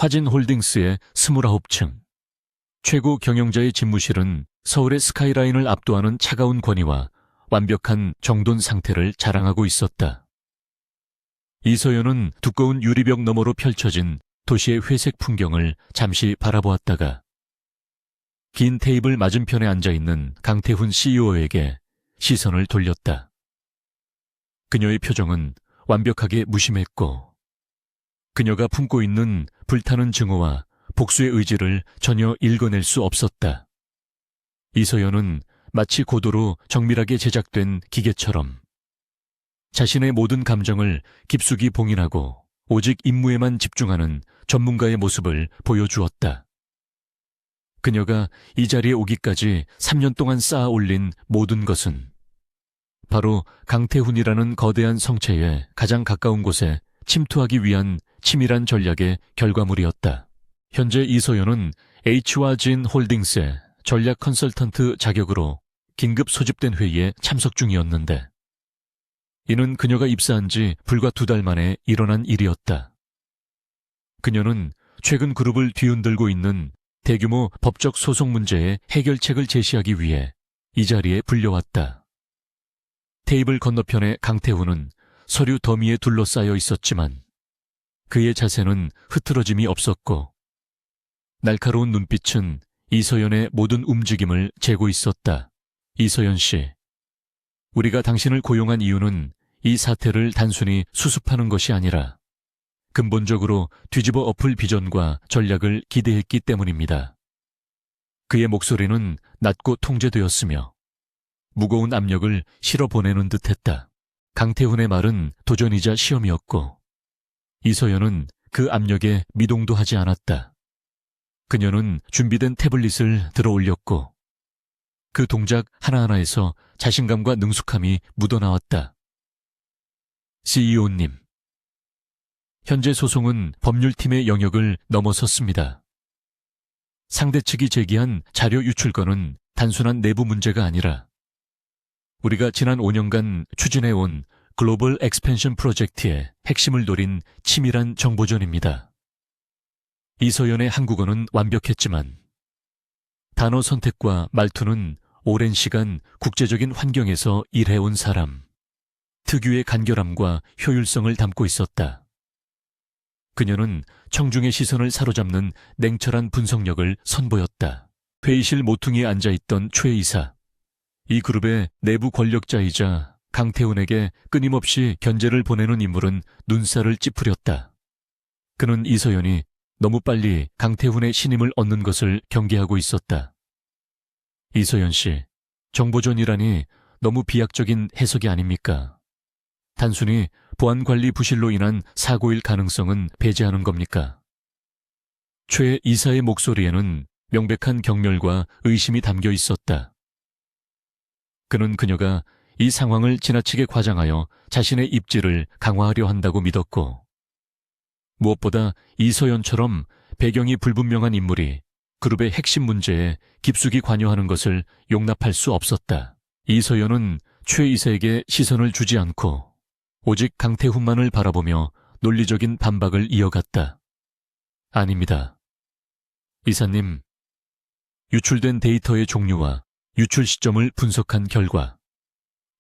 화진홀딩스의 29층. 최고 경영자의 집무실은 서울의 스카이라인을 압도하는 차가운 권위와 완벽한 정돈 상태를 자랑하고 있었다. 이서연은 두꺼운 유리벽 너머로 펼쳐진 도시의 회색 풍경을 잠시 바라보았다가 긴 테이블 맞은편에 앉아있는 강태훈 CEO에게 시선을 돌렸다. 그녀의 표정은 완벽하게 무심했고 그녀가 품고 있는 불타는 증오와 복수의 의지를 전혀 읽어낼 수 없었다. 이서연은 마치 고도로 정밀하게 제작된 기계처럼 자신의 모든 감정을 깊숙이 봉인하고 오직 임무에만 집중하는 전문가의 모습을 보여주었다. 그녀가 이 자리에 오기까지 3년 동안 쌓아 올린 모든 것은 바로 강태훈이라는 거대한 성체에 가장 가까운 곳에 침투하기 위한 치밀한 전략의 결과물이었다. 현재 이서연은 H와-진 홀딩스의 전략 컨설턴트 자격으로 긴급 소집된 회의에 참석 중이었는데 이는 그녀가 입사한 지 불과 2달 만에 일어난 일이었다. 그녀는 최근 그룹을 뒤흔들고 있는 대규모 법적 소송 문제의 해결책을 제시하기 위해 이 자리에 불려왔다. 테이블 건너편에 강태훈은 서류 더미에 둘러싸여 있었지만 그의 자세는 흐트러짐이 없었고 날카로운 눈빛은 이서연의 모든 움직임을 재고 있었다. 이서연 씨, 우리가 당신을 고용한 이유는 이 사태를 단순히 수습하는 것이 아니라 근본적으로 뒤집어 엎을 비전과 전략을 기대했기 때문입니다. 그의 목소리는 낮고 통제되었으며 무거운 압력을 실어보내는 듯했다. 강태훈의 말은 도전이자 시험이었고 이서연은 그 압력에 미동도 하지 않았다. 그녀는 준비된 태블릿을 들어 올렸고 그 동작 하나하나에서 자신감과 능숙함이 묻어나왔다. CEO님, 현재 소송은 법률팀의 영역을 넘어섰습니다. 상대 측이 제기한 자료 유출 건은 단순한 내부 문제가 아니라 우리가 지난 5년간 추진해온 글로벌 엑스펜션 프로젝트의 핵심을 노린 치밀한 정보전입니다. 이서연의 한국어는 완벽했지만 단어 선택과 말투는 오랜 시간 국제적인 환경에서 일해온 사람, 특유의 간결함과 효율성을 담고 있었다. 그녀는 청중의 시선을 사로잡는 냉철한 분석력을 선보였다. 회의실 모퉁이에 앉아있던 최 이사, 이 그룹의 내부 권력자이자 강태훈에게 끊임없이 견제를 보내는 인물은 눈살을 찌푸렸다. 그는 이서연이 너무 빨리 강태훈의 신임을 얻는 것을 경계하고 있었다. 이서연 씨, 정보전이라니 너무 비약적인 해석이 아닙니까? 단순히 보안관리 부실로 인한 사고일 가능성은 배제하는 겁니까? 최 이사의 목소리에는 명백한 경멸과 의심이 담겨 있었다. 그는 그녀가 이 상황을 지나치게 과장하여 자신의 입지를 강화하려 한다고 믿었고 무엇보다 이서연처럼 배경이 불분명한 인물이 그룹의 핵심 문제에 깊숙이 관여하는 것을 용납할 수 없었다. 이서연은 최 이사에게 시선을 주지 않고 오직 강태훈만을 바라보며 논리적인 반박을 이어갔다. 아닙니다. 이사님, 유출된 데이터의 종류와 유출 시점을 분석한 결과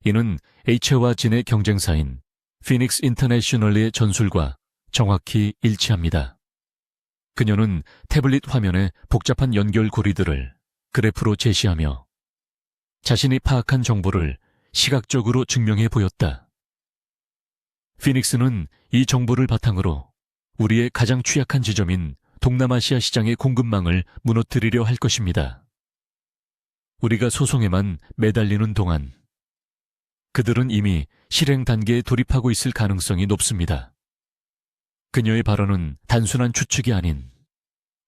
이는 H와-진의 경쟁사인 피닉스 인터내셔널의 전술과 정확히 일치합니다. 그녀는 태블릿 화면에 복잡한 연결고리들을 그래프로 제시하며 자신이 파악한 정보를 시각적으로 증명해 보였다. 피닉스는 이 정보를 바탕으로 우리의 가장 취약한 지점인 동남아시아 시장의 공급망을 무너뜨리려 할 것입니다. 우리가 소송에만 매달리는 동안 그들은 이미 실행 단계에 돌입하고 있을 가능성이 높습니다. 그녀의 발언은 단순한 추측이 아닌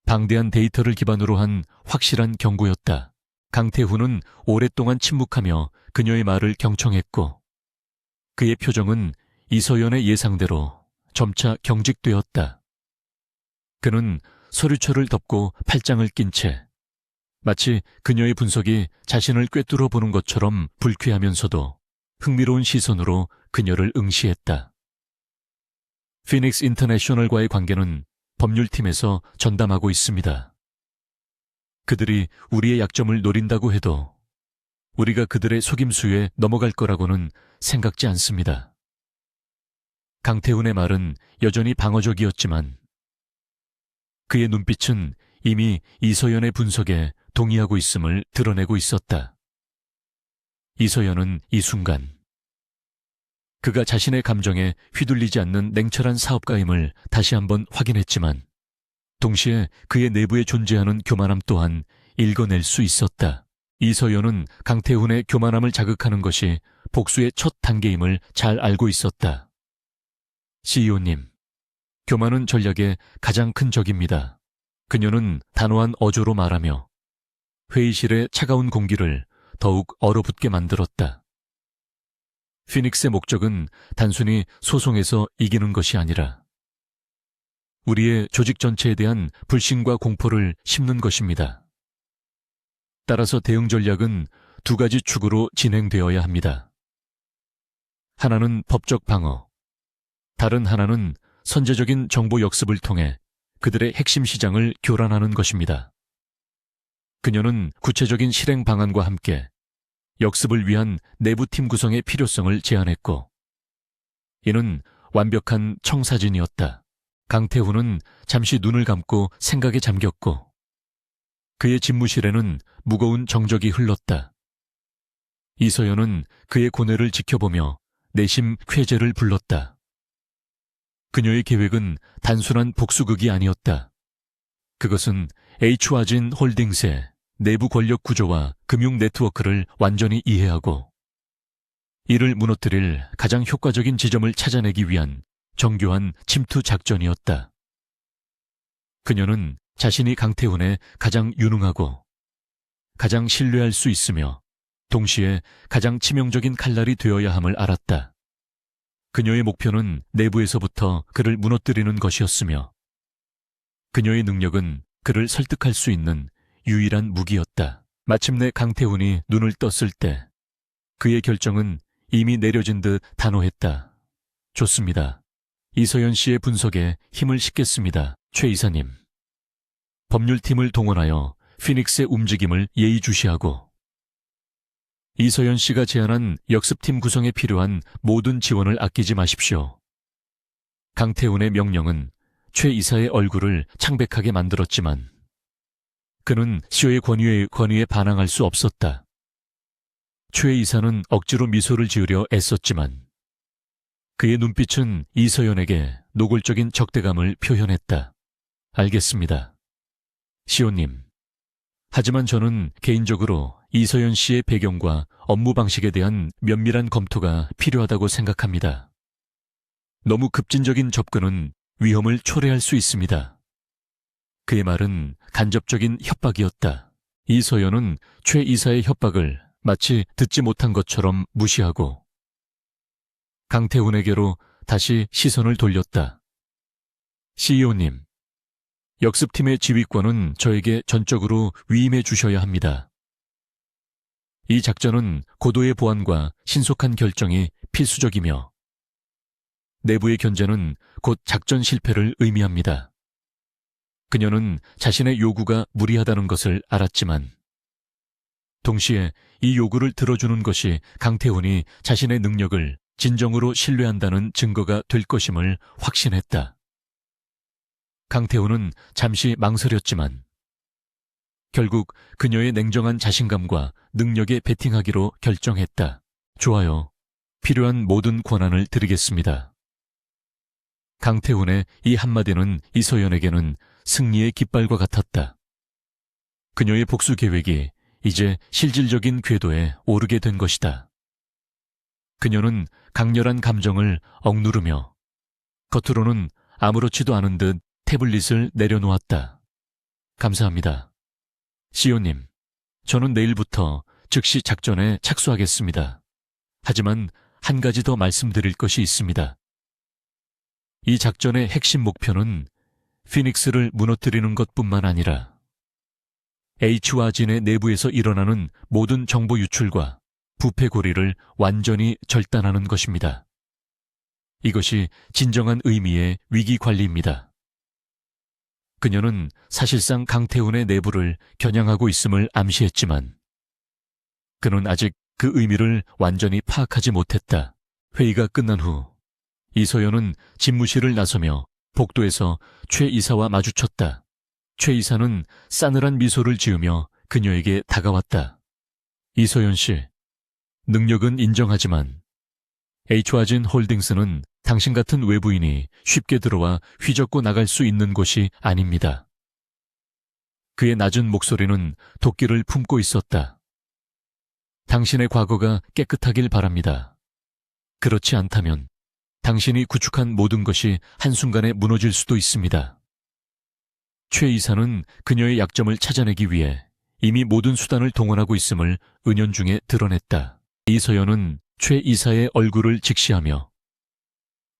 방대한 데이터를 기반으로 한 확실한 경고였다. 강태훈은 오랫동안 침묵하며 그녀의 말을 경청했고 그의 표정은 이서연의 예상대로 점차 경직되었다. 그는 서류철을 덮고 팔짱을 낀 채 마치 그녀의 분석이 자신을 꿰뚫어 보는 것처럼 불쾌하면서도 흥미로운 시선으로 그녀를 응시했다. 피닉스 인터내셔널과의 관계는 법률팀에서 전담하고 있습니다. 그들이 우리의 약점을 노린다고 해도 우리가 그들의 속임수에 넘어갈 거라고는 생각지 않습니다. 강태훈의 말은 여전히 방어적이었지만 그의 눈빛은 이미 이서연의 분석에 동의하고 있음을 드러내고 있었다. 이서연은 이 순간 그가 자신의 감정에 휘둘리지 않는 냉철한 사업가임을 다시 한번 확인했지만 동시에 그의 내부에 존재하는 교만함 또한 읽어낼 수 있었다. 이서연은 강태훈의 교만함을 자극하는 것이 복수의 첫 단계임을 잘 알고 있었다. CEO님, 교만은 전략의 가장 큰 적입니다. 그녀는 단호한 어조로 말하며 회의실의 차가운 공기를 더욱 얼어붙게 만들었다. 피닉스의 목적은 단순히 소송에서 이기는 것이 아니라 우리의 조직 전체에 대한 불신과 공포를 심는 것입니다. 따라서 대응 전략은 두 가지 축으로 진행되어야 합니다. 하나는 법적 방어, 다른 하나는 선제적인 정보 역습을 통해 그들의 핵심 시장을 교란하는 것입니다. 그녀는 구체적인 실행 방안과 함께 역습을 위한 내부팀 구성의 필요성을 제안했고 이는 완벽한 청사진이었다. 강태훈은 잠시 눈을 감고 생각에 잠겼고 그의 집무실에는 무거운 정적이 흘렀다. 이서연은 그의 고뇌를 지켜보며 내심 쾌재를 불렀다. 그녀의 계획은 단순한 복수극이 아니었다. 그것은 H와진 홀딩스의 내부 권력 구조와 금융 네트워크를 완전히 이해하고 이를 무너뜨릴 가장 효과적인 지점을 찾아내기 위한 정교한 침투 작전이었다. 그녀는 자신이 강태훈의 가장 유능하고 가장 신뢰할 수 있으며 동시에 가장 치명적인 칼날이 되어야 함을 알았다. 그녀의 목표는 내부에서부터 그를 무너뜨리는 것이었으며 그녀의 능력은 그를 설득할 수 있는 유일한 무기였다. 마침내 강태훈이 눈을 떴을 때 그의 결정은 이미 내려진 듯 단호했다. 좋습니다. 이서연 씨의 분석에 힘을 싣겠습니다. 최 이사님. 법률팀을 동원하여 피닉스의 움직임을 예의주시하고 이서연 씨가 제안한 역습팀 구성에 필요한 모든 지원을 아끼지 마십시오. 강태훈의 명령은 최 이사의 얼굴을 창백하게 만들었지만 그는 시오의 권위에 반항할 수 없었다. 최 이사는 억지로 미소를 지으려 애썼지만 그의 눈빛은 이서연에게 노골적인 적대감을 표현했다. 알겠습니다. 시오님. 하지만 저는 개인적으로 이서연 씨의 배경과 업무 방식에 대한 면밀한 검토가 필요하다고 생각합니다. 너무 급진적인 접근은 위험을 초래할 수 있습니다. 그의 말은 간접적인 협박이었다. 이서연은 최 이사의 협박을 마치 듣지 못한 것처럼 무시하고 강태훈에게로 다시 시선을 돌렸다. CEO님, 역습팀의 지휘권은 저에게 전적으로 위임해 주셔야 합니다. 이 작전은 고도의 보안과 신속한 결정이 필수적이며 내부의 견제는 곧 작전 실패를 의미합니다. 그녀는 자신의 요구가 무리하다는 것을 알았지만 동시에 이 요구를 들어주는 것이 강태훈이 자신의 능력을 진정으로 신뢰한다는 증거가 될 것임을 확신했다. 강태훈은 잠시 망설였지만 결국 그녀의 냉정한 자신감과 능력에 베팅하기로 결정했다. 좋아요. 필요한 모든 권한을 드리겠습니다. 강태훈의 이 한마디는 이서연에게는 승리의 깃발과 같았다. 그녀의 복수 계획이 이제 실질적인 궤도에 오르게 된 것이다. 그녀는 강렬한 감정을 억누르며 겉으로는 아무렇지도 않은 듯 태블릿을 내려놓았다. 감사합니다. 시오님, 저는 내일부터 즉시 작전에 착수하겠습니다. 하지만 한 가지 더 말씀드릴 것이 있습니다. 이 작전의 핵심 목표는 피닉스를 무너뜨리는 것뿐만 아니라 H와 진의 내부에서 일어나는 모든 정보 유출과 부패 고리를 완전히 절단하는 것입니다. 이것이 진정한 의미의 위기 관리입니다. 그녀는 사실상 강태훈의 내부를 겨냥하고 있음을 암시했지만 그는 아직 그 의미를 완전히 파악하지 못했다. 회의가 끝난 후 이서연은 집무실을 나서며 복도에서 최 이사와 마주쳤다. 최 이사는 싸늘한 미소를 지으며 그녀에게 다가왔다. 이서연 씨, 능력은 인정하지만 H와진 홀딩스는 당신 같은 외부인이 쉽게 들어와 휘젓고 나갈 수 있는 곳이 아닙니다. 그의 낮은 목소리는 도끼를 품고 있었다. 당신의 과거가 깨끗하길 바랍니다. 그렇지 않다면 당신이 구축한 모든 것이 한순간에 무너질 수도 있습니다. 최 이사는 그녀의 약점을 찾아내기 위해 이미 모든 수단을 동원하고 있음을 은연중에 드러냈다. 이서연은 최 이사의 얼굴을 직시하며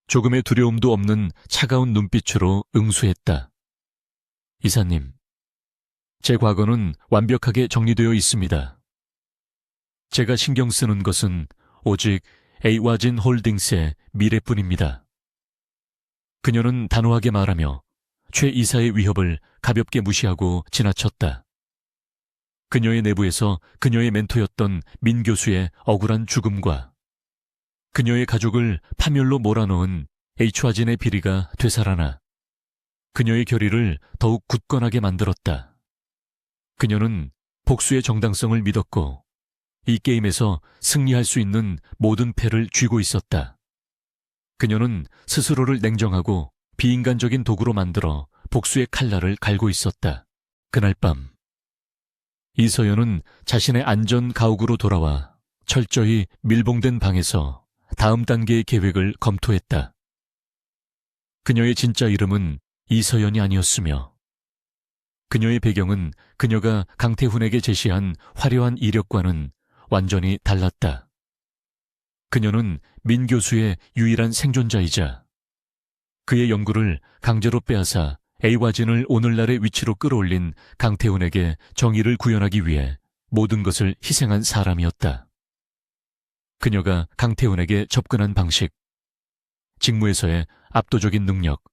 조금의 두려움도 없는 차가운 눈빛으로 응수했다. 이사님, 제 과거는 완벽하게 정리되어 있습니다. 제가 신경 쓰는 것은 오직 에이와진 홀딩스의 미래뿐입니다. 그녀는 단호하게 말하며 최 이사의 위협을 가볍게 무시하고 지나쳤다. 그녀의 내부에서 그녀의 멘토였던 민 교수의 억울한 죽음과 그녀의 가족을 파멸로 몰아넣은 H와진의 비리가 되살아나 그녀의 결의를 더욱 굳건하게 만들었다. 그녀는 복수의 정당성을 믿었고 이 게임에서 승리할 수 있는 모든 패를 쥐고 있었다. 그녀는 스스로를 냉정하고 비인간적인 도구로 만들어 복수의 칼날을 갈고 있었다. 그날 밤 이서연은 자신의 안전 가옥으로 돌아와 철저히 밀봉된 방에서 다음 단계의 계획을 검토했다. 그녀의 진짜 이름은 이서연이 아니었으며 그녀의 배경은 그녀가 강태훈에게 제시한 화려한 이력과는 완전히 달랐다. 그녀는 민 교수의 유일한 생존자이자 그의 연구를 강제로 빼앗아 A와진을 오늘날의 위치로 끌어올린 강태훈에게 정의를 구현하기 위해 모든 것을 희생한 사람이었다. 그녀가 강태훈에게 접근한 방식, 직무에서의 압도적인 능력,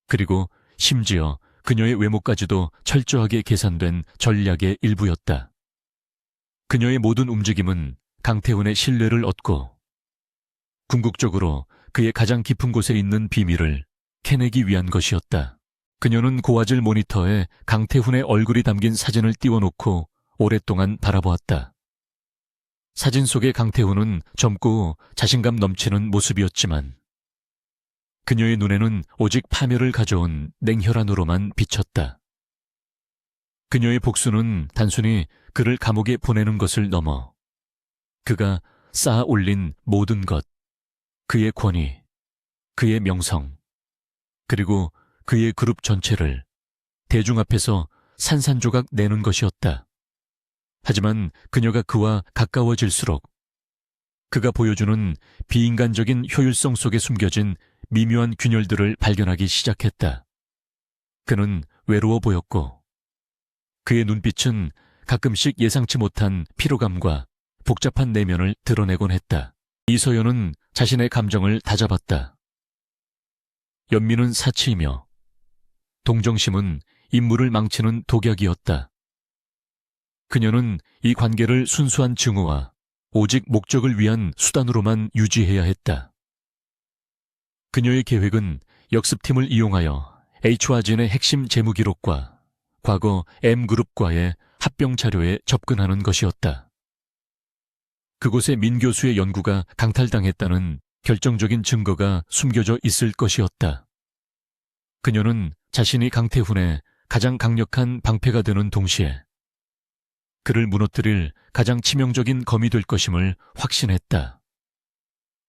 그리고 심지어 그녀의 외모까지도 철저하게 계산된 전략의 일부였다. 그녀의 모든 움직임은 강태훈의 신뢰를 얻고 궁극적으로 그의 가장 깊은 곳에 있는 비밀을 캐내기 위한 것이었다. 그녀는 고화질 모니터에 강태훈의 얼굴이 담긴 사진을 띄워놓고 오랫동안 바라보았다. 사진 속의 강태훈은 젊고 자신감 넘치는 모습이었지만 그녀의 눈에는 오직 파멸을 가져온 냉혈한으로만 비쳤다. 그녀의 복수는 단순히 그를 감옥에 보내는 것을 넘어 그가 쌓아 올린 모든 것, 그의 권위, 그의 명성, 그리고 그의 그룹 전체를 대중 앞에서 산산조각 내는 것이었다. 하지만 그녀가 그와 가까워질수록 그가 보여주는 비인간적인 효율성 속에 숨겨진 미묘한 균열들을 발견하기 시작했다. 그는 외로워 보였고 그의 눈빛은 가끔씩 예상치 못한 피로감과 복잡한 내면을 드러내곤 했다. 이서연은 자신의 감정을 다잡았다. 연민은 사치이며 동정심은 인물을 망치는 독약이었다. 그녀는 이 관계를 순수한 증오와 오직 목적을 위한 수단으로만 유지해야 했다. 그녀의 계획은 역습팀을 이용하여 H와진의 핵심 재무 기록과 과거 M그룹과의 합병 자료에 접근하는 것이었다. 그곳에 민 교수의 연구가 강탈당했다는 결정적인 증거가 숨겨져 있을 것이었다. 그녀는 자신이 강태훈의 가장 강력한 방패가 되는 동시에 그를 무너뜨릴 가장 치명적인 검이 될 것임을 확신했다.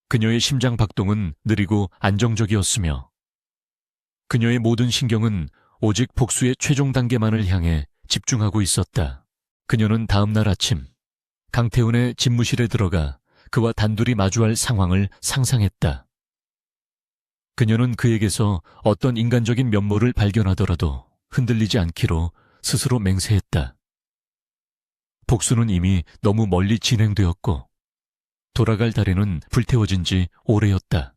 그녀의 심장 박동은 느리고 안정적이었으며 그녀의 모든 신경은 오직 복수의 최종 단계만을 향해 집중하고 있었다. 그녀는 다음 날 아침 강태훈의 집무실에 들어가 그와 단둘이 마주할 상황을 상상했다. 그녀는 그에게서 어떤 인간적인 면모를 발견하더라도 흔들리지 않기로 스스로 맹세했다. 복수는 이미 너무 멀리 진행되었고 돌아갈 다리는 불태워진 지 오래였다.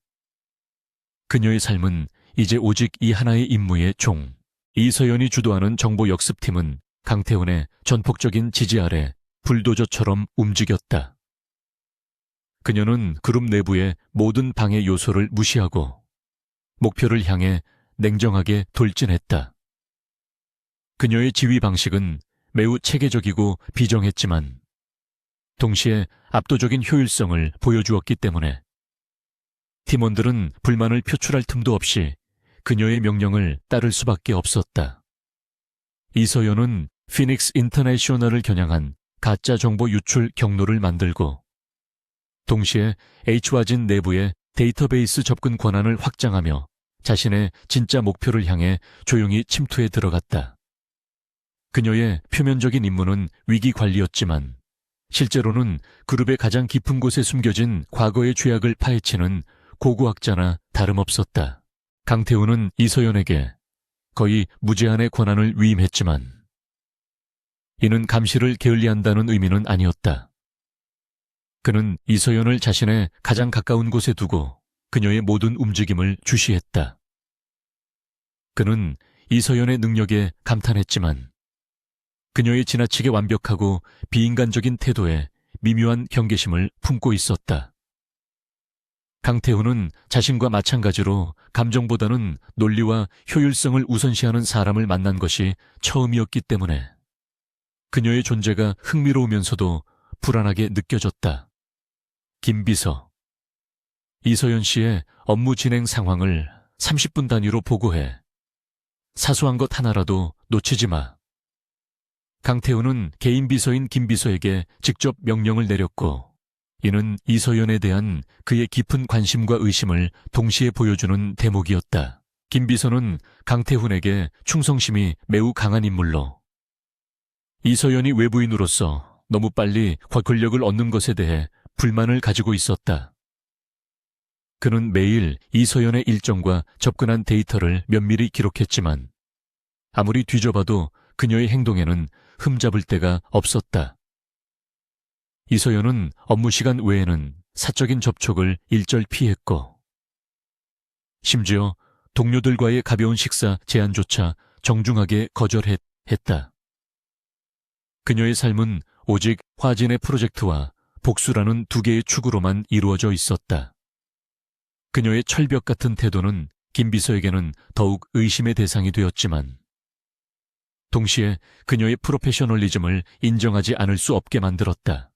그녀의 삶은 이제 오직 이 하나의 임무의 종, 이서연이 주도하는 정보 역습팀은 강태훈의 전폭적인 지지 아래 불도저처럼 움직였다. 그녀는 그룹 내부의 모든 방해 요소를 무시하고 목표를 향해 냉정하게 돌진했다. 그녀의 지휘 방식은 매우 체계적이고 비정했지만 동시에 압도적인 효율성을 보여주었기 때문에 팀원들은 불만을 표출할 틈도 없이 그녀의 명령을 따를 수밖에 없었다. 이서연은 피닉스 인터내셔널을 겨냥한 가짜 정보 유출 경로를 만들고 동시에 H와진 내부의 데이터베이스 접근 권한을 확장하며 자신의 진짜 목표를 향해 조용히 침투해 들어갔다. 그녀의 표면적인 임무는 위기 관리였지만 실제로는 그룹의 가장 깊은 곳에 숨겨진 과거의 죄악을 파헤치는 고고학자나 다름없었다. 강태훈은 이서연에게 거의 무제한의 권한을 위임했지만 이는 감시를 게을리한다는 의미는 아니었다. 그는 이서연을 자신의 가장 가까운 곳에 두고 그녀의 모든 움직임을 주시했다. 그는 이서연의 능력에 감탄했지만 그녀의 지나치게 완벽하고 비인간적인 태도에 미묘한 경계심을 품고 있었다. 강태훈은 자신과 마찬가지로 감정보다는 논리와 효율성을 우선시하는 사람을 만난 것이 처음이었기 때문에 그녀의 존재가 흥미로우면서도 불안하게 느껴졌다. 김비서. 이서연 씨의 업무 진행 상황을 30분 단위로 보고해. 사소한 것 하나라도 놓치지 마. 강태훈은 개인 비서인 김비서에게 직접 명령을 내렸고 이는 이서연에 대한 그의 깊은 관심과 의심을 동시에 보여주는 대목이었다. 김비서는 강태훈에게 충성심이 매우 강한 인물로 이서연이 외부인으로서 너무 빨리 권력을 얻는 것에 대해 불만을 가지고 있었다. 그는 매일 이서연의 일정과 접근한 데이터를 면밀히 기록했지만 아무리 뒤져봐도 그녀의 행동에는 흠잡을 데가 없었다. 이서연은 업무 시간 외에는 사적인 접촉을 일절 피했고 심지어 동료들과의 가벼운 식사 제안조차 정중하게 거절했다. 그녀의 삶은 오직 화진의 프로젝트와 복수라는 두 개의 축으로만 이루어져 있었다. 그녀의 철벽 같은 태도는 김 비서에게는 더욱 의심의 대상이 되었지만 동시에 그녀의 프로페셔널리즘을 인정하지 않을 수 없게 만들었다.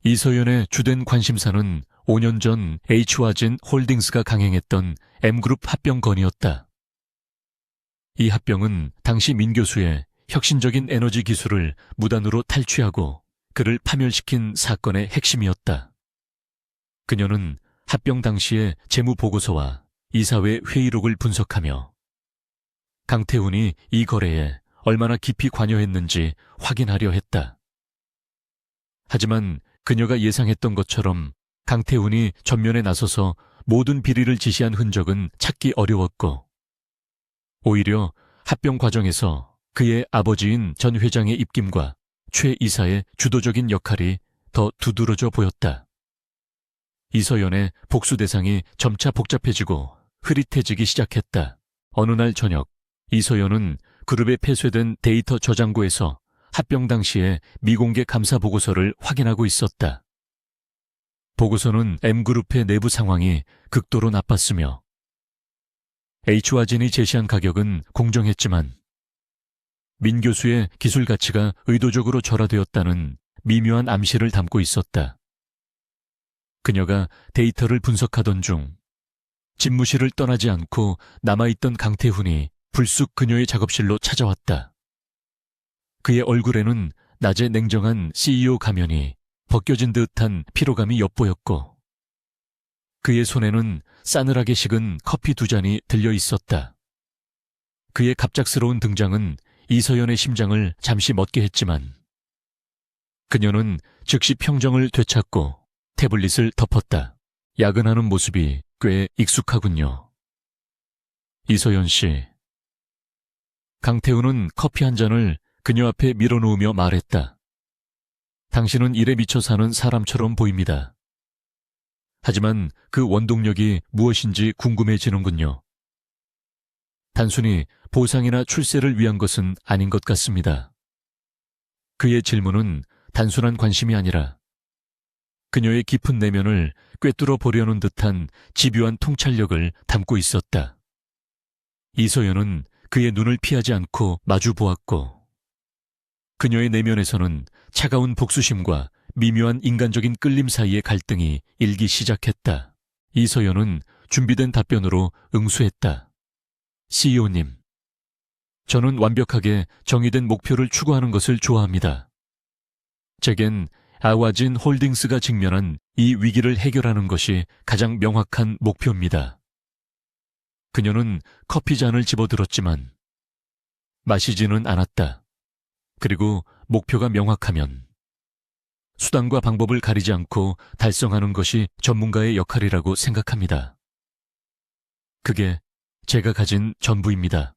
이서연의 주된 관심사는 5년 전 H와진 홀딩스가 강행했던 M그룹 합병 건이었다. 이 합병은 당시 민 교수의 혁신적인 에너지 기술을 무단으로 탈취하고 그를 파멸시킨 사건의 핵심이었다. 그녀는 합병 당시의 재무 보고서와 이사회 회의록을 분석하며 강태훈이 이 거래에 얼마나 깊이 관여했는지 확인하려 했다. 하지만 그녀가 예상했던 것처럼 강태훈이 전면에 나서서 모든 비리를 지시한 흔적은 찾기 어려웠고 오히려 합병 과정에서 그의 아버지인 전 회장의 입김과 최 이사의 주도적인 역할이 더 두드러져 보였다. 이서연의 복수 대상이 점차 복잡해지고 흐릿해지기 시작했다. 어느 날 저녁 이서연은 그룹에 폐쇄된 데이터 저장고에서 합병 당시의 미공개 감사 보고서를 확인하고 있었다. 보고서는 M그룹의 내부 상황이 극도로 나빴으며 H와진이 제시한 가격은 공정했지만 민 교수의 기술 가치가 의도적으로 절하되었다는 미묘한 암시를 담고 있었다. 그녀가 데이터를 분석하던 중 집무실을 떠나지 않고 남아있던 강태훈이 불쑥 그녀의 작업실로 찾아왔다. 그의 얼굴에는 낮에 냉정한 CEO 가면이 벗겨진 듯한 피로감이 엿보였고 그의 손에는 싸늘하게 식은 커피 2잔이 들려 있었다. 그의 갑작스러운 등장은 이서연의 심장을 잠시 멎게 했지만 그녀는 즉시 평정을 되찾고 태블릿을 덮었다. 야근하는 모습이 꽤 익숙하군요. 이서연 씨. 강태훈은 커피 한 잔을 그녀 앞에 밀어놓으며 말했다. 당신은 일에 미쳐 사는 사람처럼 보입니다. 하지만 그 원동력이 무엇인지 궁금해지는군요. 단순히 보상이나 출세를 위한 것은 아닌 것 같습니다. 그의 질문은 단순한 관심이 아니라 그녀의 깊은 내면을 꿰뚫어 보려는 듯한 집요한 통찰력을 담고 있었다. 이소연은 그의 눈을 피하지 않고 마주 보았고 그녀의 내면에서는 차가운 복수심과 미묘한 인간적인 끌림 사이의 갈등이 일기 시작했다. 이소연은 준비된 답변으로 응수했다. CEO님, 저는 완벽하게 정의된 목표를 추구하는 것을 좋아합니다. 제겐 아와진 홀딩스가 직면한 이 위기를 해결하는 것이 가장 명확한 목표입니다. 그녀는 커피잔을 집어들었지만 마시지는 않았다. 그리고 목표가 명확하면 수단과 방법을 가리지 않고 달성하는 것이 전문가의 역할이라고 생각합니다. 그게 제가 가진 전부입니다.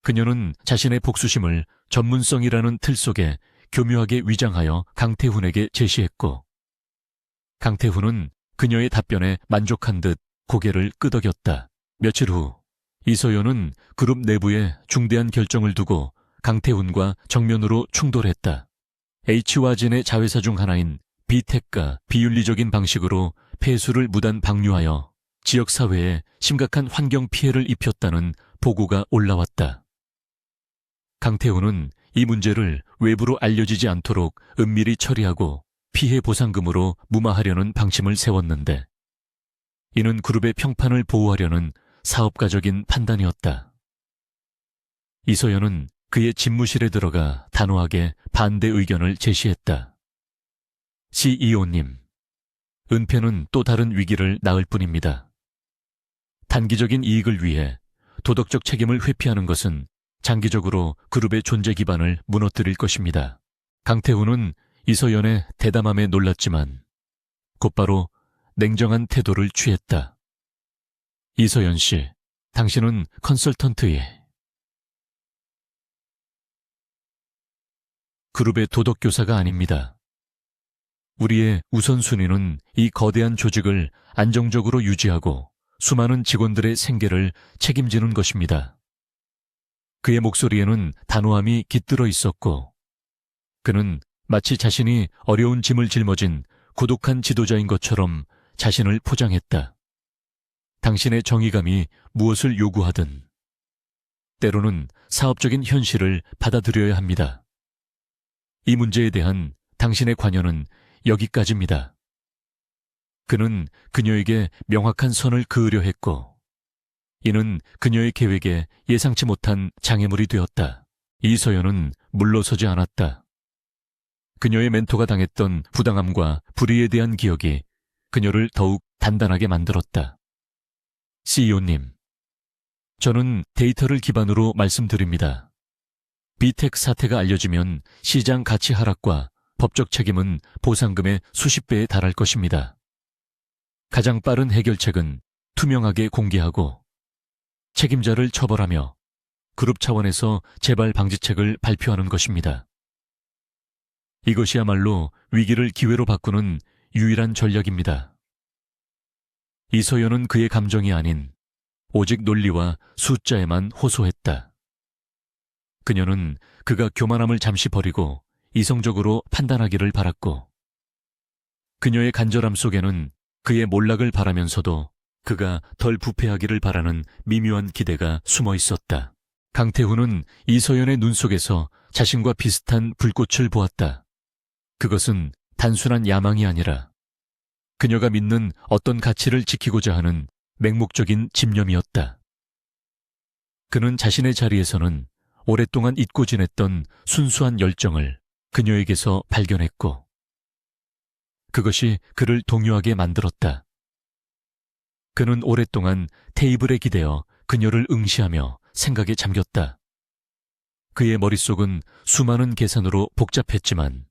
그녀는 자신의 복수심을 전문성이라는 틀 속에 교묘하게 위장하여 강태훈에게 제시했고 강태훈은 그녀의 답변에 만족한 듯 고개를 끄덕였다. 며칠 후 이소연은 그룹 내부에 중대한 결정을 두고 강태훈과 정면으로 충돌했다. H와진의 자회사 중 하나인 비텍과 비윤리적인 방식으로 폐수를 무단 방류하여 지역사회에 심각한 환경 피해를 입혔다는 보고가 올라왔다. 강태훈은 이 문제를 외부로 알려지지 않도록 은밀히 처리하고 피해 보상금으로 무마하려는 방침을 세웠는데 이는 그룹의 평판을 보호하려는 사업가적인 판단이었다. 이소연은 그의 집무실에 들어가 단호하게 반대 의견을 제시했다. CEO님, 은폐는 또 다른 위기를 낳을 뿐입니다. 단기적인 이익을 위해 도덕적 책임을 회피하는 것은 장기적으로 그룹의 존재 기반을 무너뜨릴 것입니다. 강태훈은 이소연의 대담함에 놀랐지만 곧바로 냉정한 태도를 취했다. 이소연 씨, 당신은 컨설턴트에 그룹의 도덕교사가 아닙니다. 우리의 우선순위는 이 거대한 조직을 안정적으로 유지하고 수많은 직원들의 생계를 책임지는 것입니다. 그의 목소리에는 단호함이 깃들어 있었고 그는 마치 자신이 어려운 짐을 짊어진 고독한 지도자인 것처럼 자신을 포장했다. 당신의 정의감이 무엇을 요구하든 때로는 사업적인 현실을 받아들여야 합니다. 이 문제에 대한 당신의 관여는 여기까지입니다. 그는 그녀에게 명확한 선을 그으려 했고 이는 그녀의 계획에 예상치 못한 장애물이 되었다. 이소연은 물러서지 않았다. 그녀의 멘토가 당했던 부당함과 불의에 대한 기억이 그녀를 더욱 단단하게 만들었다. CEO님, 저는 데이터를 기반으로 말씀드립니다. 비텍 사태가 알려지면 시장 가치 하락과 법적 책임은 보상금의 수십 배에 달할 것입니다. 가장 빠른 해결책은 투명하게 공개하고 책임자를 처벌하며 그룹 차원에서 재발 방지책을 발표하는 것입니다. 이것이야말로 위기를 기회로 바꾸는 유일한 전략입니다. 이소연은 그의 감정이 아닌 오직 논리와 숫자에만 호소했다. 그녀는 그가 교만함을 잠시 버리고 이성적으로 판단하기를 바랐고 그녀의 간절함 속에는 그의 몰락을 바라면서도 그가 덜 부패하기를 바라는 미묘한 기대가 숨어 있었다. 강태훈은 이소연의 눈 속에서 자신과 비슷한 불꽃을 보았다. 그것은 단순한 야망이 아니라 그녀가 믿는 어떤 가치를 지키고자 하는 맹목적인 집념이었다. 그는 자신의 자리에서는 오랫동안 잊고 지냈던 순수한 열정을 그녀에게서 발견했고 그것이 그를 동요하게 만들었다. 그는 오랫동안 테이블에 기대어 그녀를 응시하며 생각에 잠겼다. 그의 머릿속은 수많은 계산으로 복잡했지만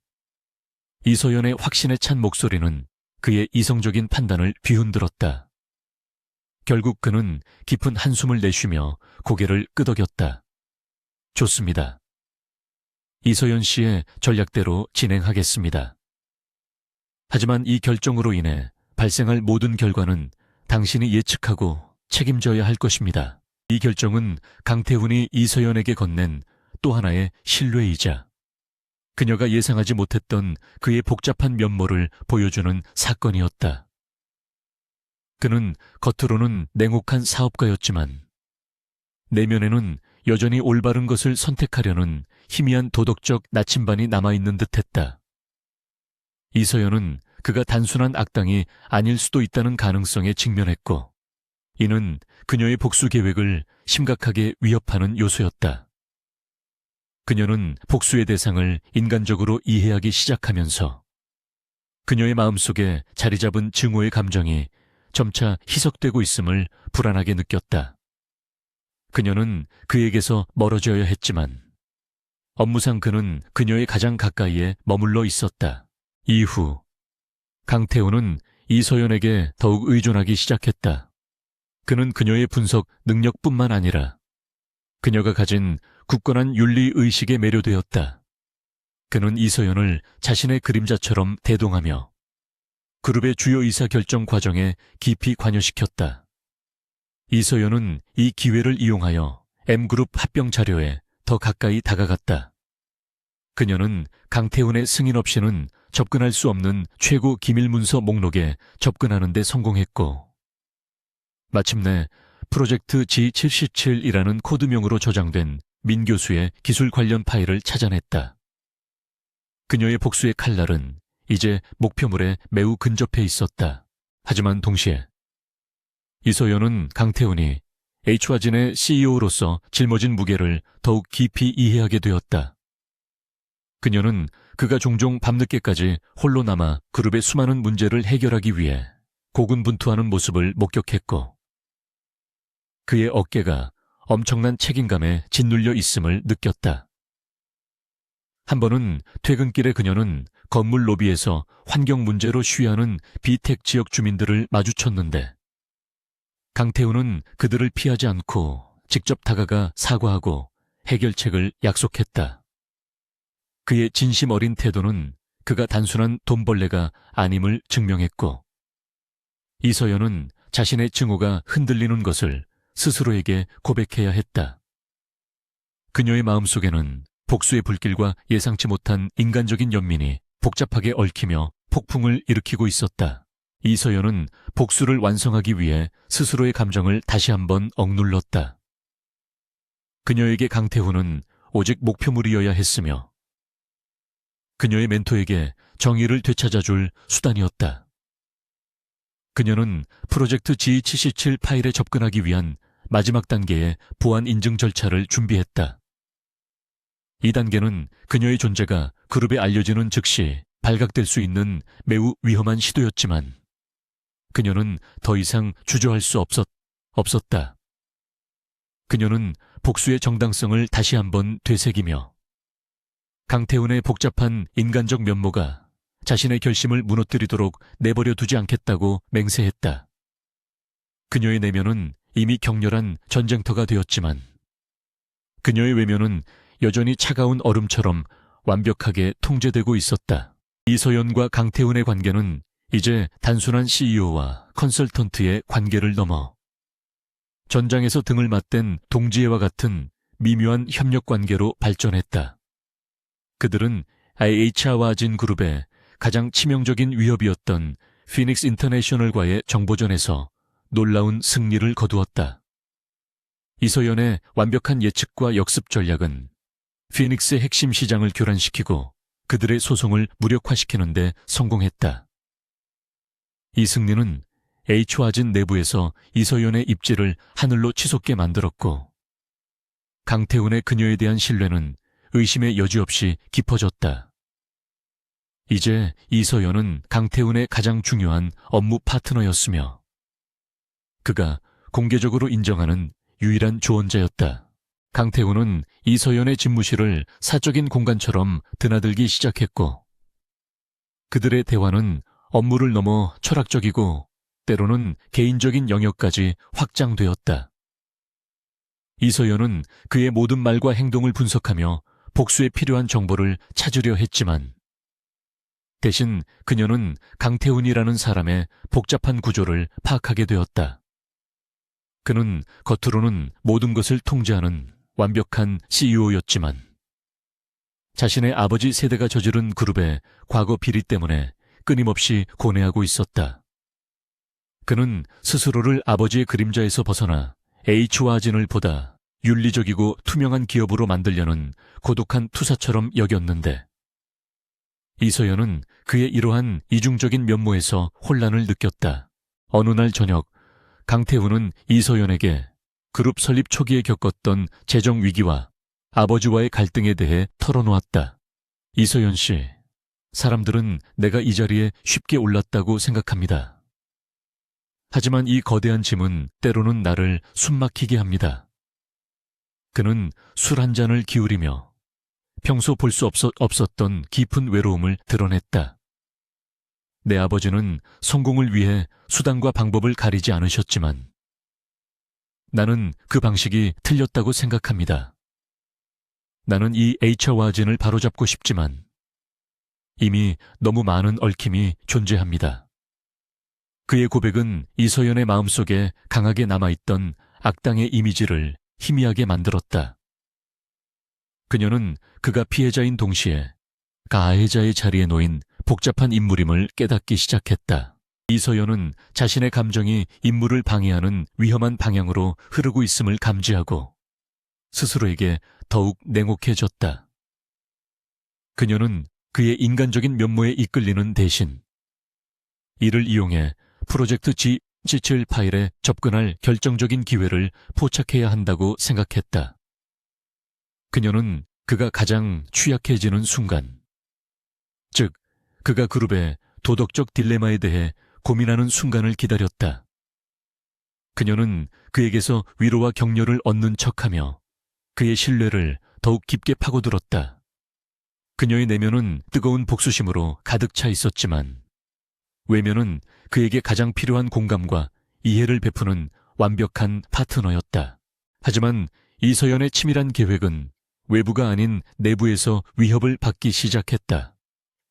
이소연의 확신에 찬 목소리는 그의 이성적인 판단을 뒤흔들었다. 결국 그는 깊은 한숨을 내쉬며 고개를 끄덕였다. 좋습니다. 이소연 씨의 전략대로 진행하겠습니다. 하지만 이 결정으로 인해 발생할 모든 결과는 당신이 예측하고 책임져야 할 것입니다. 이 결정은 강태훈이 이서연에게 건넨 또 하나의 신뢰이자 그녀가 예상하지 못했던 그의 복잡한 면모를 보여주는 사건이었다. 그는 겉으로는 냉혹한 사업가였지만 내면에는 여전히 올바른 것을 선택하려는 희미한 도덕적 나침반이 남아있는 듯했다. 이서연은 그가 단순한 악당이 아닐 수도 있다는 가능성에 직면했고 이는 그녀의 복수 계획을 심각하게 위협하는 요소였다. 그녀는 복수의 대상을 인간적으로 이해하기 시작하면서 그녀의 마음속에 자리 잡은 증오의 감정이 점차 희석되고 있음을 불안하게 느꼈다. 그녀는 그에게서 멀어져야 했지만 업무상 그는 그녀의 가장 가까이에 머물러 있었다. 이후 강태훈은 이서연에게 더욱 의존하기 시작했다. 그는 그녀의 분석 능력뿐만 아니라 그녀가 가진 굳건한 윤리의식에 매료되었다. 그는 이서연을 자신의 그림자처럼 대동하며 그룹의 주요 의사결정 과정에 깊이 관여시켰다. 이서연은 이 기회를 이용하여 M그룹 합병 자료에 더 가까이 다가갔다. 그녀는 강태훈의 승인 없이는 접근할 수 없는 최고 기밀문서 목록에 접근하는 데 성공했고 마침내 프로젝트 G77이라는 코드명으로 저장된 민 교수의 기술 관련 파일을 찾아냈다. 그녀의 복수의 칼날은 이제 목표물에 매우 근접해 있었다. 하지만 동시에 이서연은 강태훈이 H화진의 CEO로서 짊어진 무게를 더욱 깊이 이해하게 되었다. 그녀는 그가 종종 밤늦게까지 홀로 남아 그룹의 수많은 문제를 해결하기 위해 고군분투하는 모습을 목격했고 그의 어깨가 엄청난 책임감에 짓눌려 있음을 느꼈다. 한 번은 퇴근길에 그녀는 건물 로비에서 환경 문제로 쉬하는 비택 지역 주민들을 마주쳤는데 강태훈은 그들을 피하지 않고 직접 다가가 사과하고 해결책을 약속했다. 그의 진심 어린 태도는 그가 단순한 돈벌레가 아님을 증명했고 이서연은 자신의 증오가 흔들리는 것을 스스로에게 고백해야 했다. 그녀의 마음속에는 복수의 불길과 예상치 못한 인간적인 연민이 복잡하게 얽히며 폭풍을 일으키고 있었다. 이서연은 복수를 완성하기 위해 스스로의 감정을 다시 한번 억눌렀다. 그녀에게 강태훈은 오직 목표물이어야 했으며 그녀의 멘토에게 정의를 되찾아줄 수단이었다. 그녀는 프로젝트 G77 파일에 접근하기 위한 마지막 단계의 보안 인증 절차를 준비했다. 이 단계는 그녀의 존재가 그룹에 알려지는 즉시 발각될 수 있는 매우 위험한 시도였지만 그녀는 더 이상 주저할 수 없었다. 그녀는 복수의 정당성을 다시 한번 되새기며 강태훈의 복잡한 인간적 면모가 자신의 결심을 무너뜨리도록 내버려 두지 않겠다고 맹세했다. 그녀의 내면은 이미 격렬한 전쟁터가 되었지만 그녀의 외면은 여전히 차가운 얼음처럼 완벽하게 통제되고 있었다. 이서연과 강태훈의 관계는 이제 단순한 CEO와 컨설턴트의 관계를 넘어 전장에서 등을 맞댄 동지애와 같은 미묘한 협력 관계로 발전했다. 그들은 IH화진 그룹의 가장 치명적인 위협이었던 피닉스 인터내셔널과의 정보전에서 놀라운 승리를 거두었다. 이서연의 완벽한 예측과 역습 전략은 피닉스의 핵심 시장을 교란시키고 그들의 소송을 무력화시키는 데 성공했다. 이 승리는 H화진 내부에서 이서연의 입지를 하늘로 치솟게 만들었고 강태훈의 그녀에 대한 신뢰는 의심의 여지 없이 깊어졌다. 이제 이서연은 강태훈의 가장 중요한 업무 파트너였으며 그가 공개적으로 인정하는 유일한 조언자였다. 강태훈은 이서연의 집무실을 사적인 공간처럼 드나들기 시작했고 그들의 대화는 업무를 넘어 철학적이고 때로는 개인적인 영역까지 확장되었다. 이서연은 그의 모든 말과 행동을 분석하며 복수에 필요한 정보를 찾으려 했지만 대신 그녀는 강태훈이라는 사람의 복잡한 구조를 파악하게 되었다. 그는 겉으로는 모든 것을 통제하는 완벽한 CEO였지만 자신의 아버지 세대가 저지른 그룹의 과거 비리 때문에 끊임없이 고뇌하고 있었다. 그는 스스로를 아버지의 그림자에서 벗어나 H와진을 보다 윤리적이고 투명한 기업으로 만들려는 고독한 투사처럼 여겼는데 이서연은 그의 이러한 이중적인 면모에서 혼란을 느꼈다. 어느 날 저녁 강태훈은 이서연에게 그룹 설립 초기에 겪었던 재정 위기와 아버지와의 갈등에 대해 털어놓았다. 이서연 씨, 사람들은 내가 이 자리에 쉽게 올랐다고 생각합니다. 하지만 이 거대한 짐은 때로는 나를 숨막히게 합니다. 그는 술 한 잔을 기울이며 평소 볼 수 없었던 깊은 외로움을 드러냈다. 내 아버지는 성공을 위해 수단과 방법을 가리지 않으셨지만 나는 그 방식이 틀렸다고 생각합니다. 나는 이 H와진을 바로잡고 싶지만 이미 너무 많은 얽힘이 존재합니다. 그의 고백은 이서연의 마음속에 강하게 남아있던 악당의 이미지를 희미하게 만들었다. 그녀는 그가 피해자인 동시에 가해자의 자리에 놓인 복잡한 인물임을 깨닫기 시작했다. 이서연은 자신의 감정이 임무를 방해하는 위험한 방향으로 흐르고 있음을 감지하고 스스로에게 더욱 냉혹해졌다. 그녀는 그의 인간적인 면모에 이끌리는 대신 이를 이용해 프로젝트 G77 파일에 접근할 결정적인 기회를 포착해야 한다고 생각했다. 그녀는 그가 가장 취약해지는 순간, 즉 그가 그룹의 도덕적 딜레마에 대해 고민하는 순간을 기다렸다. 그녀는 그에게서 위로와 격려를 얻는 척하며 그의 신뢰를 더욱 깊게 파고들었다. 그녀의 내면은 뜨거운 복수심으로 가득 차 있었지만 외면은 그에게 가장 필요한 공감과 이해를 베푸는 완벽한 파트너였다. 하지만 이서연의 치밀한 계획은 외부가 아닌 내부에서 위협을 받기 시작했다.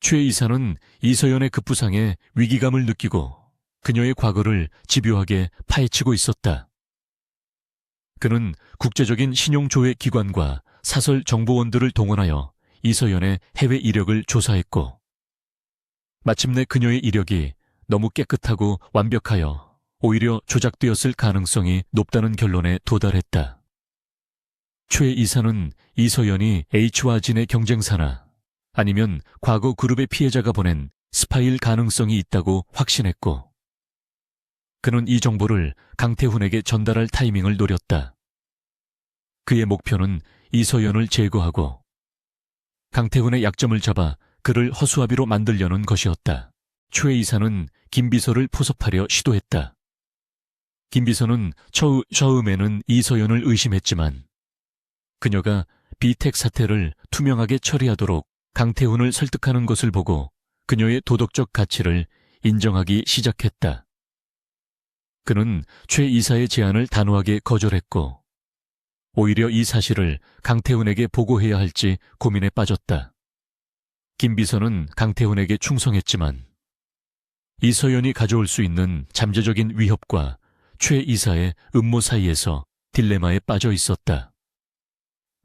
최 이사는 이서연의 급부상에 위기감을 느끼고 그녀의 과거를 집요하게 파헤치고 있었다. 그는 국제적인 신용조회 기관과 사설 정보원들을 동원하여 이서연의 해외 이력을 조사했고 마침내 그녀의 이력이 너무 깨끗하고 완벽하여 오히려 조작되었을 가능성이 높다는 결론에 도달했다. 최 이사는 이서연이 H와진의 경쟁사나 아니면 과거 그룹의 피해자가 보낸 스파이일 가능성이 있다고 확신했고 그는 이 정보를 강태훈에게 전달할 타이밍을 노렸다. 그의 목표는 이서연을 제거하고 강태훈의 약점을 잡아 그를 허수아비로 만들려는 것이었다. 최 이사는 김 비서를 포섭하려 시도했다. 김 비서는 처음에는 이서연을 의심했지만 그녀가 비택 사태를 투명하게 처리하도록 강태훈을 설득하는 것을 보고 그녀의 도덕적 가치를 인정하기 시작했다. 그는 최 이사의 제안을 단호하게 거절했고 오히려 이 사실을 강태훈에게 보고해야 할지 고민에 빠졌다. 김 비서는 강태훈에게 충성했지만 이서연이 가져올 수 있는 잠재적인 위협과 최 이사의 음모 사이에서 딜레마에 빠져 있었다.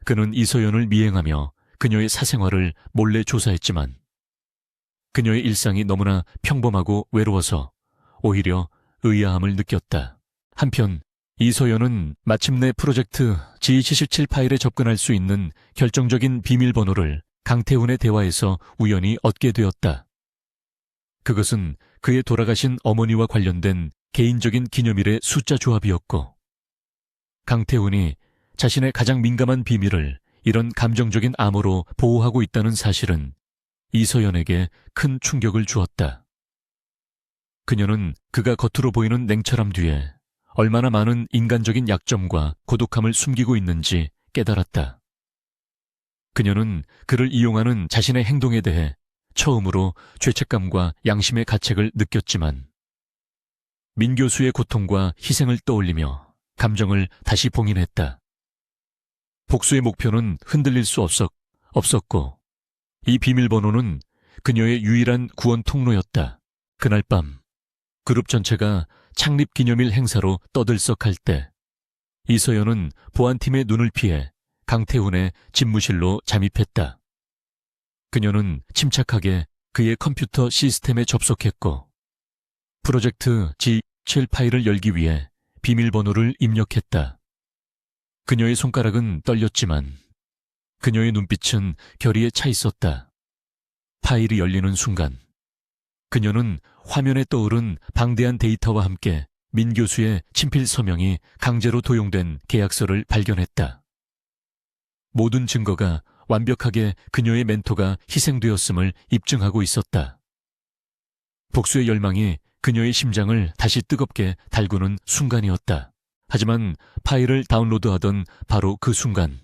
그는 이서연을 미행하며 그녀의 사생활을 몰래 조사했지만 그녀의 일상이 너무나 평범하고 외로워서 오히려 의아함을 느꼈다. 한편 이서연은 마침내 프로젝트 G77 파일에 접근할 수 있는 결정적인 비밀번호를 강태훈의 대화에서 우연히 얻게 되었다. 그것은 그의 돌아가신 어머니와 관련된 개인적인 기념일의 숫자 조합이었고 강태훈이 자신의 가장 민감한 비밀을 이런 감정적인 암호로 보호하고 있다는 사실은 이서연에게 큰 충격을 주었다. 그녀는 그가 겉으로 보이는 냉철함 뒤에 얼마나 많은 인간적인 약점과 고독함을 숨기고 있는지 깨달았다. 그녀는 그를 이용하는 자신의 행동에 대해 처음으로 죄책감과 양심의 가책을 느꼈지만 민 교수의 고통과 희생을 떠올리며 감정을 다시 봉인했다. 복수의 목표는 흔들릴 수 없었고 이 비밀번호는 그녀의 유일한 구원 통로였다. 그날 밤 그룹 전체가 창립기념일 행사로 떠들썩할 때 이서연은 보안팀의 눈을 피해 강태훈의 집무실로 잠입했다. 그녀는 침착하게 그의 컴퓨터 시스템에 접속했고 프로젝트 G7 파일을 열기 위해 비밀번호를 입력했다. 그녀의 손가락은 떨렸지만 그녀의 눈빛은 결의에 차 있었다. 파일이 열리는 순간 그녀는 화면에 떠오른 방대한 데이터와 함께 민 교수의 친필 서명이 강제로 도용된 계약서를 발견했다. 모든 증거가 완벽하게 그녀의 멘토가 희생되었음을 입증하고 있었다. 복수의 열망이 그녀의 심장을 다시 뜨겁게 달구는 순간이었다. 하지만 파일을 다운로드하던 바로 그 순간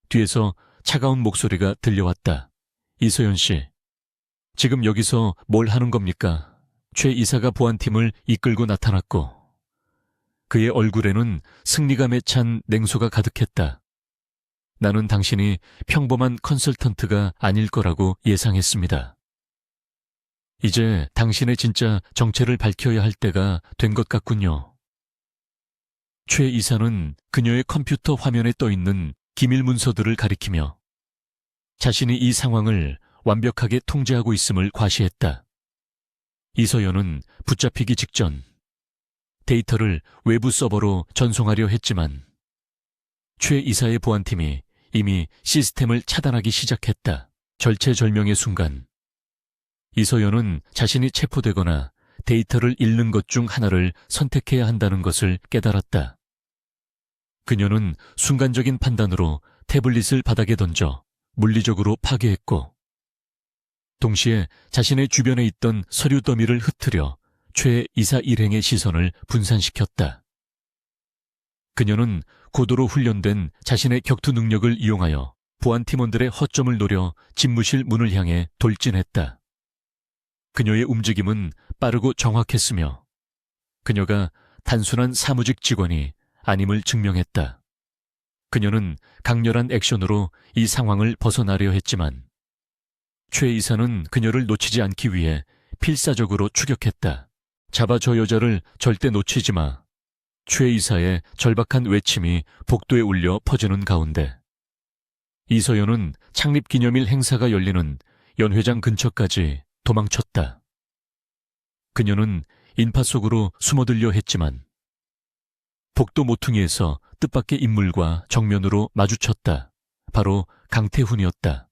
뒤에서 차가운 목소리가 들려왔다. 이서연 씨, 지금 여기서 뭘 하는 겁니까? 최 이사가 보안팀을 이끌고 나타났고 그의 얼굴에는 승리감에 찬 냉소가 가득했다. 나는 당신이 평범한 컨설턴트가 아닐 거라고 예상했습니다. 이제 당신의 진짜 정체를 밝혀야 할 때가 된 것 같군요. 최 이사는 그녀의 컴퓨터 화면에 떠있는 기밀 문서들을 가리키며 자신이 이 상황을 완벽하게 통제하고 있음을 과시했다. 이서연은 붙잡히기 직전 데이터를 외부 서버로 전송하려 했지만 최 이사의 보안팀이 이미 시스템을 차단하기 시작했다. 절체절명의 순간 이서연은 자신이 체포되거나 데이터를 잃는 것 중 하나를 선택해야 한다는 것을 깨달았다. 그녀는 순간적인 판단으로 태블릿을 바닥에 던져 물리적으로 파괴했고 동시에 자신의 주변에 있던 서류 더미를 흩트려 최 이사 일행의 시선을 분산시켰다. 그녀는 고도로 훈련된 자신의 격투 능력을 이용하여 보안 팀원들의 허점을 노려 집무실 문을 향해 돌진했다. 그녀의 움직임은 빠르고 정확했으며 그녀가 단순한 사무직 직원이 아님을 증명했다. 그녀는 강렬한 액션으로 이 상황을 벗어나려 했지만 최 이사는 그녀를 놓치지 않기 위해 필사적으로 추격했다. 잡아 저 여자를 절대 놓치지 마. 최 이사의 절박한 외침이 복도에 울려 퍼지는 가운데 이서연은 창립기념일 행사가 열리는 연회장 근처까지 도망쳤다. 그녀는 인파 속으로 숨어들려 했지만 복도 모퉁이에서 뜻밖의 인물과 정면으로 마주쳤다. 바로 강태훈이었다.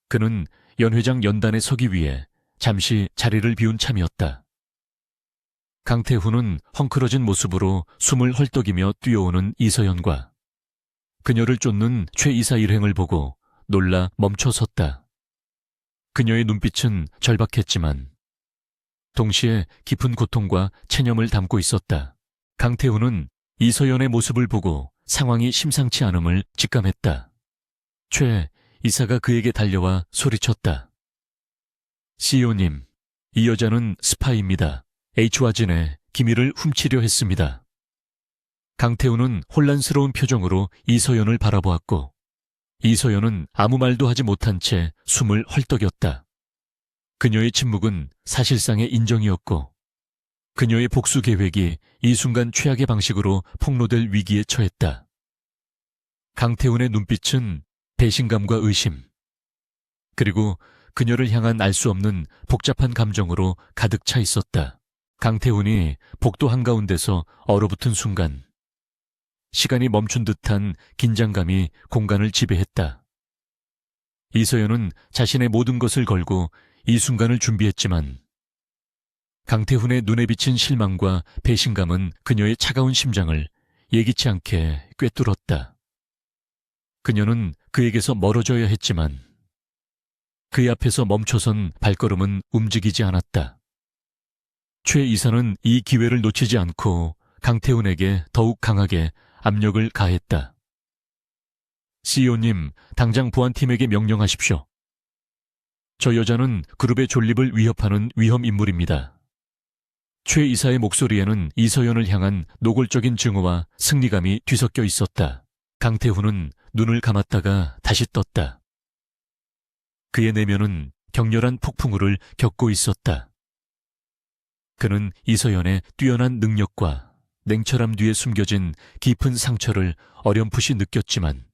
그는 연회장 연단에 서기 위해 잠시 자리를 비운 참이었다. 강태훈은 헝클어진 모습으로 숨을 헐떡이며 뛰어오는 이서연과 그녀를 쫓는 최 이사 일행을 보고 놀라 멈춰섰다. 그녀의 눈빛은 절박했지만 동시에 깊은 고통과 체념을 담고 있었다. 강태훈은 이서연의 모습을 보고 상황이 심상치 않음을 직감했다. 최 이사가 그에게 달려와 소리쳤다. CEO님, 이 여자는 스파이입니다. H와 진의 기밀을 훔치려 했습니다. 강태훈은 혼란스러운 표정으로 이서연을 바라보았고 이서연은 아무 말도 하지 못한 채 숨을 헐떡였다. 그녀의 침묵은 사실상의 인정이었고 그녀의 복수 계획이 이 순간 최악의 방식으로 폭로될 위기에 처했다. 강태훈의 눈빛은 배신감과 의심, 그리고 그녀를 향한 알 수 없는 복잡한 감정으로 가득 차 있었다. 강태훈이 복도 한가운데서 얼어붙은 순간 시간이 멈춘 듯한 긴장감이 공간을 지배했다. 이서연은 자신의 모든 것을 걸고 이 순간을 준비했지만 강태훈의 눈에 비친 실망과 배신감은 그녀의 차가운 심장을 예기치 않게 꿰뚫었다. 그녀는 그에게서 멀어져야 했지만 그의 앞에서 멈춰선 발걸음은 움직이지 않았다. 최 이사는 이 기회를 놓치지 않고 강태훈에게 더욱 강하게 압력을 가했다. CEO님, 당장 보안팀에게 명령하십시오. 저 여자는 그룹의 존립을 위협하는 위험 인물입니다. 최 이사의 목소리에는 이서연을 향한 노골적인 증오와 승리감이 뒤섞여 있었다. 강태훈은 눈을 감았다가 다시 떴다. 그의 내면은 격렬한 폭풍우를 겪고 있었다. 그는 이서연의 뛰어난 능력과 냉철함 뒤에 숨겨진 깊은 상처를 어렴풋이 느꼈지만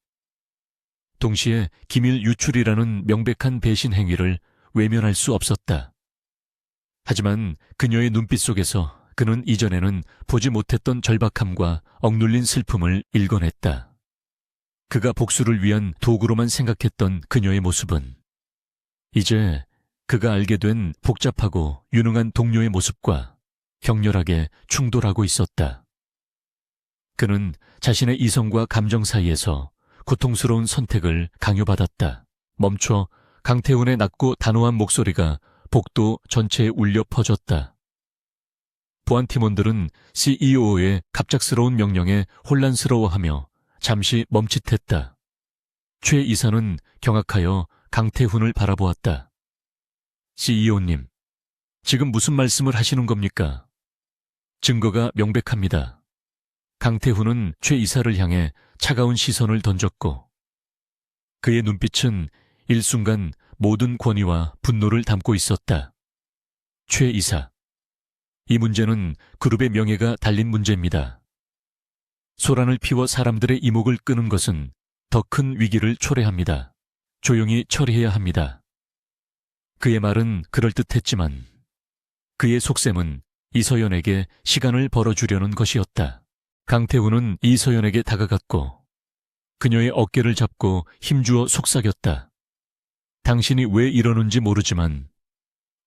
동시에 기밀 유출이라는 명백한 배신 행위를 외면할 수 없었다. 하지만 그녀의 눈빛 속에서 그는 이전에는 보지 못했던 절박함과 억눌린 슬픔을 읽어냈다. 그가 복수를 위한 도구로만 생각했던 그녀의 모습은 이제 그가 알게 된 복잡하고 유능한 동료의 모습과 격렬하게 충돌하고 있었다. 그는 자신의 이성과 감정 사이에서 고통스러운 선택을 강요받았다. 멈춰. 강태훈의 낮고 단호한 목소리가 복도 전체에 울려 퍼졌다. 보안 팀원들은 CEO의 갑작스러운 명령에 혼란스러워하며 잠시 멈칫했다. 최 이사는 경악하여 강태훈을 바라보았다. CEO님, 지금 무슨 말씀을 하시는 겁니까? 증거가 명백합니다. 강태훈은 최 이사를 향해 차가운 시선을 던졌고 그의 눈빛은 일순간 모든 권위와 분노를 담고 있었다. 최 이사, 이 문제는 그룹의 명예가 달린 문제입니다. 소란을 피워 사람들의 이목을 끄는 것은 더 큰 위기를 초래합니다. 조용히 처리해야 합니다. 그의 말은 그럴듯했지만 그의 속셈은 이서연에게 시간을 벌어주려는 것이었다. 강태훈은 이서연에게 다가갔고 그녀의 어깨를 잡고 힘주어 속삭였다. 당신이 왜 이러는지 모르지만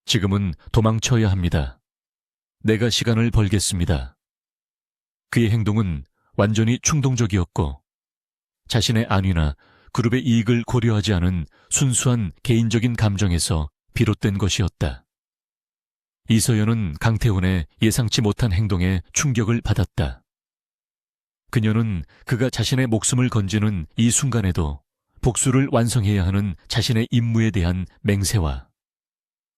지금은 도망쳐야 합니다. 내가 시간을 벌겠습니다. 그의 행동은 완전히 충동적이었고 자신의 안위나 그룹의 이익을 고려하지 않은 순수한 개인적인 감정에서 비롯된 것이었다. 이서연은 강태훈의 예상치 못한 행동에 충격을 받았다. 그녀는 그가 자신의 목숨을 건지는 이 순간에도 복수를 완성해야 하는 자신의 임무에 대한 맹세와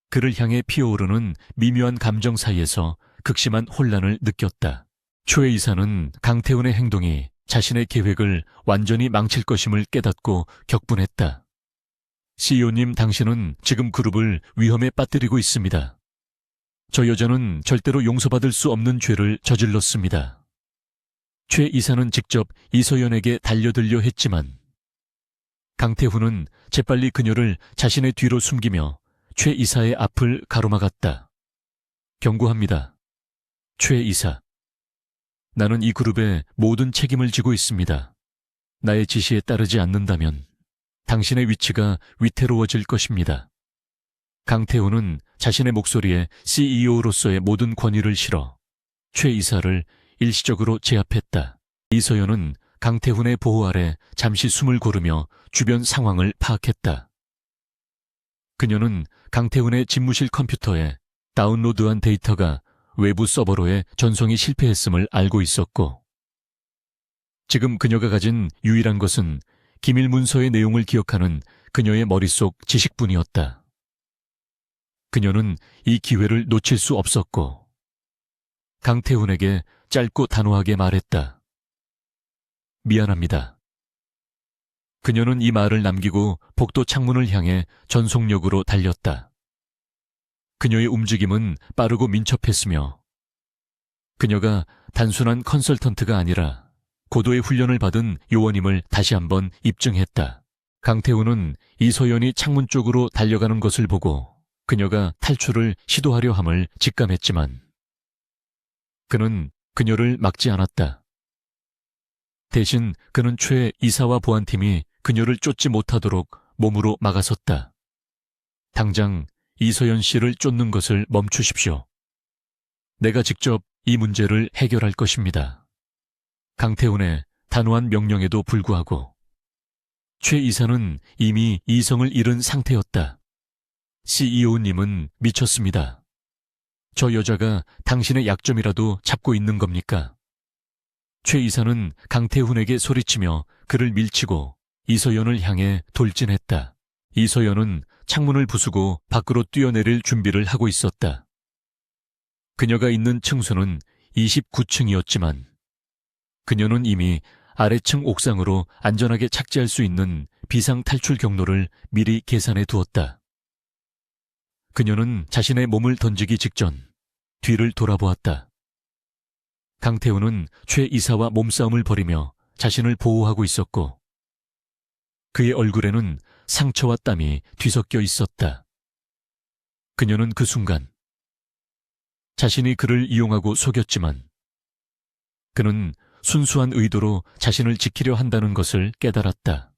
그를 향해 피어오르는 미묘한 감정 사이에서 극심한 혼란을 느꼈다. 최 이사는 강태훈의 행동이 자신의 계획을 완전히 망칠 것임을 깨닫고 격분했다. CEO님, 당신은 지금 그룹을 위험에 빠뜨리고 있습니다. 저 여자는 절대로 용서받을 수 없는 죄를 저질렀습니다. 최 이사는 직접 이서연에게 달려들려 했지만 강태훈은 재빨리 그녀를 자신의 뒤로 숨기며 최 이사의 앞을 가로막았다. 경고합니다. 최 이사. 나는 이 그룹의 모든 책임을 지고 있습니다. 나의 지시에 따르지 않는다면 당신의 위치가 위태로워질 것입니다. 강태훈은 자신의 목소리에 CEO로서의 모든 권위를 실어 최 이사를 일시적으로 제압했다. 이서연은 강태훈의 보호 아래 잠시 숨을 고르며 주변 상황을 파악했다. 그녀는 강태훈의 집무실 컴퓨터에 다운로드한 데이터가 외부 서버로의 전송이 실패했음을 알고 있었고 지금 그녀가 가진 유일한 것은 기밀 문서의 내용을 기억하는 그녀의 머릿속 지식뿐이었다. 그녀는 이 기회를 놓칠 수 없었고 강태훈에게 짧고 단호하게 말했다. 미안합니다. 그녀는 이 말을 남기고 복도 창문을 향해 전속력으로 달렸다. 그녀의 움직임은 빠르고 민첩했으며 그녀가 단순한 컨설턴트가 아니라 고도의 훈련을 받은 요원임을 다시 한번 입증했다. 강태훈은 이서연이 창문 쪽으로 달려가는 것을 보고 그녀가 탈출을 시도하려 함을 직감했지만 그는 그녀를 막지 않았다. 대신 그는 최 이사와 보안팀이 그녀를 쫓지 못하도록 몸으로 막아섰다. 당장 이서연 씨를 쫓는 것을 멈추십시오. 내가 직접 이 문제를 해결할 것입니다. 강태훈의 단호한 명령에도 불구하고 최 이사는 이미 이성을 잃은 상태였다. CEO님은 미쳤습니다. 저 여자가 당신의 약점이라도 잡고 있는 겁니까? 최 이사는 강태훈에게 소리치며 그를 밀치고 이서연을 향해 돌진했다. 이서연은 창문을 부수고 밖으로 뛰어내릴 준비를 하고 있었다. 그녀가 있는 층수는 29층이었지만 그녀는 이미 아래층 옥상으로 안전하게 착지할 수 있는 비상 탈출 경로를 미리 계산해 두었다. 그녀는 자신의 몸을 던지기 직전 뒤를 돌아보았다. 강태훈은 최 이사와 몸싸움을 벌이며 자신을 보호하고 있었고 그의 얼굴에는 상처와 땀이 뒤섞여 있었다. 그녀는 그 순간 자신이 그를 이용하고 속였지만 그는 순수한 의도로 자신을 지키려 한다는 것을 깨달았다.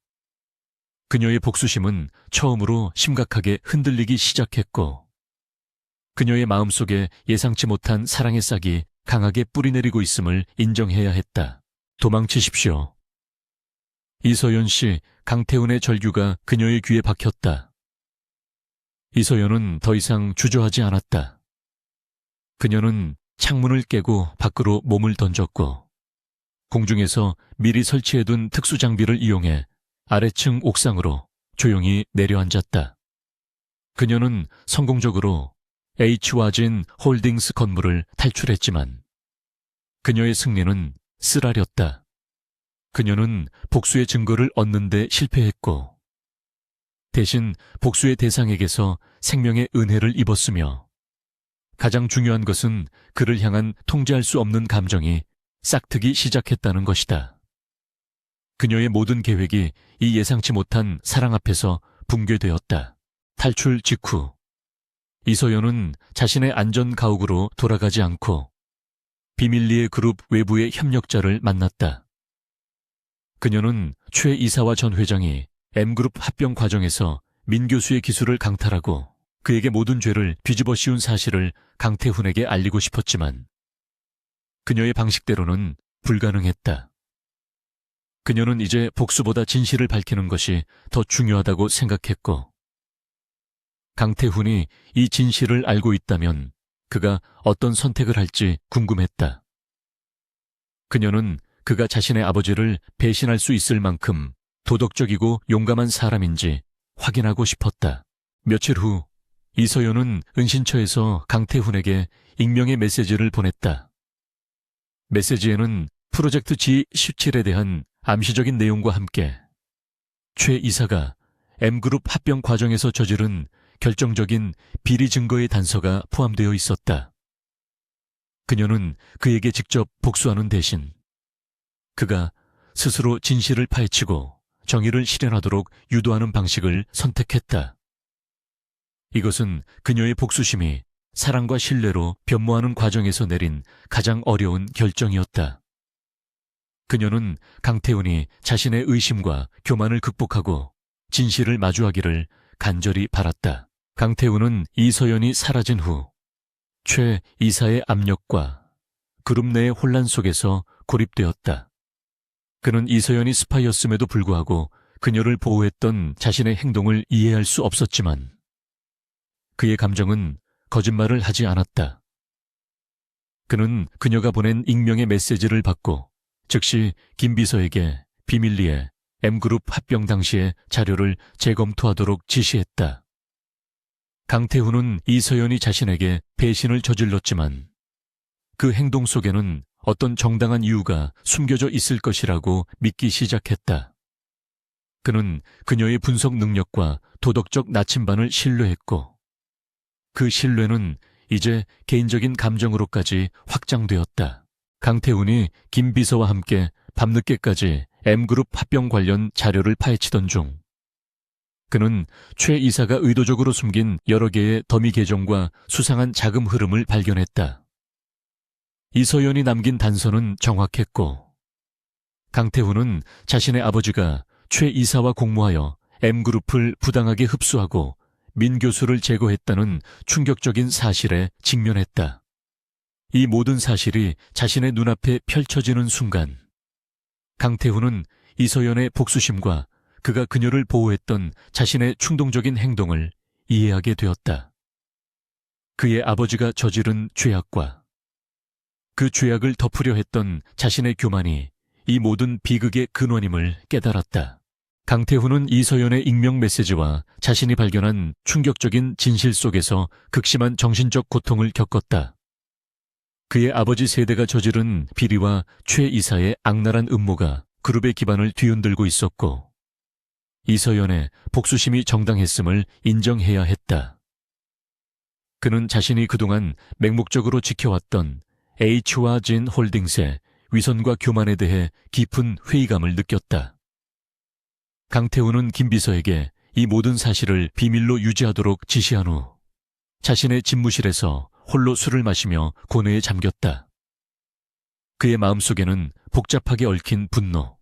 그녀의 복수심은 처음으로 심각하게 흔들리기 시작했고 그녀의 마음속에 예상치 못한 사랑의 싹이 강하게 뿌리내리고 있음을 인정해야 했다. 도망치십시오. 이서연 씨, 강태훈의 절규가 그녀의 귀에 박혔다. 이서연은 더 이상 주저하지 않았다. 그녀는 창문을 깨고 밖으로 몸을 던졌고 공중에서 미리 설치해둔 특수장비를 이용해 아래층 옥상으로 조용히 내려앉았다. 그녀는 성공적으로 H와진 홀딩스 건물을 탈출했지만 그녀의 승리는 쓰라렸다. 그녀는 복수의 증거를 얻는 데 실패했고 대신 복수의 대상에게서 생명의 은혜를 입었으며 가장 중요한 것은 그를 향한 통제할 수 없는 감정이 싹트기 시작했다는 것이다. 그녀의 모든 계획이 이 예상치 못한 사랑 앞에서 붕괴되었다. 탈출 직후 이서연은 자신의 안전 가옥으로 돌아가지 않고 비밀리에 그룹 외부의 협력자를 만났다. 그녀는 최 이사와 전 회장이 M그룹 합병 과정에서 민 교수의 기술을 강탈하고 그에게 모든 죄를 뒤집어 씌운 사실을 강태훈에게 알리고 싶었지만 그녀의 방식대로는 불가능했다. 그녀는 이제 복수보다 진실을 밝히는 것이 더 중요하다고 생각했고 강태훈이 이 진실을 알고 있다면 그가 어떤 선택을 할지 궁금했다. 그녀는 그가 자신의 아버지를 배신할 수 있을 만큼 도덕적이고 용감한 사람인지 확인하고 싶었다. 며칠 후 이서연은 은신처에서 강태훈에게 익명의 메시지를 보냈다. 메시지에는 프로젝트 G17에 대한 암시적인 내용과 함께 최 이사가 M그룹 합병 과정에서 저지른 결정적인 비리 증거의 단서가 포함되어 있었다. 그녀는 그에게 직접 복수하는 대신 그가 스스로 진실을 파헤치고 정의를 실현하도록 유도하는 방식을 선택했다. 이것은 그녀의 복수심이 사랑과 신뢰로 변모하는 과정에서 내린 가장 어려운 결정이었다. 그녀는 강태훈이 자신의 의심과 교만을 극복하고 진실을 마주하기를 간절히 바랐다. 강태훈은 이서연이 사라진 후 최 이사의 압력과 그룹 내의 혼란 속에서 고립되었다. 그는 이서연이 스파이였음에도 불구하고 그녀를 보호했던 자신의 행동을 이해할 수 없었지만 그의 감정은 거짓말을 하지 않았다. 그는 그녀가 보낸 익명의 메시지를 받고 즉시 김 비서에게 비밀리에 M그룹 합병 당시의 자료를 재검토하도록 지시했다. 강태훈은 이서연이 자신에게 배신을 저질렀지만 그 행동 속에는 어떤 정당한 이유가 숨겨져 있을 것이라고 믿기 시작했다. 그는 그녀의 분석 능력과 도덕적 나침반을 신뢰했고 그 신뢰는 이제 개인적인 감정으로까지 확장되었다. 강태훈이 김 비서와 함께 밤늦게까지 M그룹 합병 관련 자료를 파헤치던 중 그는 최 이사가 의도적으로 숨긴 여러 개의 더미 계정과 수상한 자금 흐름을 발견했다. 이서연이 남긴 단서는 정확했고 강태훈은 자신의 아버지가 최 이사와 공모하여 M그룹을 부당하게 흡수하고 민 교수를 제거했다는 충격적인 사실에 직면했다. 이 모든 사실이 자신의 눈앞에 펼쳐지는 순간 강태훈은 이서연의 복수심과 그가 그녀를 보호했던 자신의 충동적인 행동을 이해하게 되었다. 그의 아버지가 저지른 죄악과 그 죄악을 덮으려 했던 자신의 교만이 이 모든 비극의 근원임을 깨달았다. 강태훈은 이서연의 익명 메시지와 자신이 발견한 충격적인 진실 속에서 극심한 정신적 고통을 겪었다. 그의 아버지 세대가 저지른 비리와 최 이사의 악랄한 음모가 그룹의 기반을 뒤흔들고 있었고 이서연의 복수심이 정당했음을 인정해야 했다. 그는 자신이 그동안 맹목적으로 지켜왔던 H와 진 홀딩스의 위선과 교만에 대해 깊은 회의감을 느꼈다. 강태훈은 김 비서에게 이 모든 사실을 비밀로 유지하도록 지시한 후 자신의 집무실에서 홀로 술을 마시며 고뇌에 잠겼다. 그의 마음속에는 복잡하게 얽힌 분노,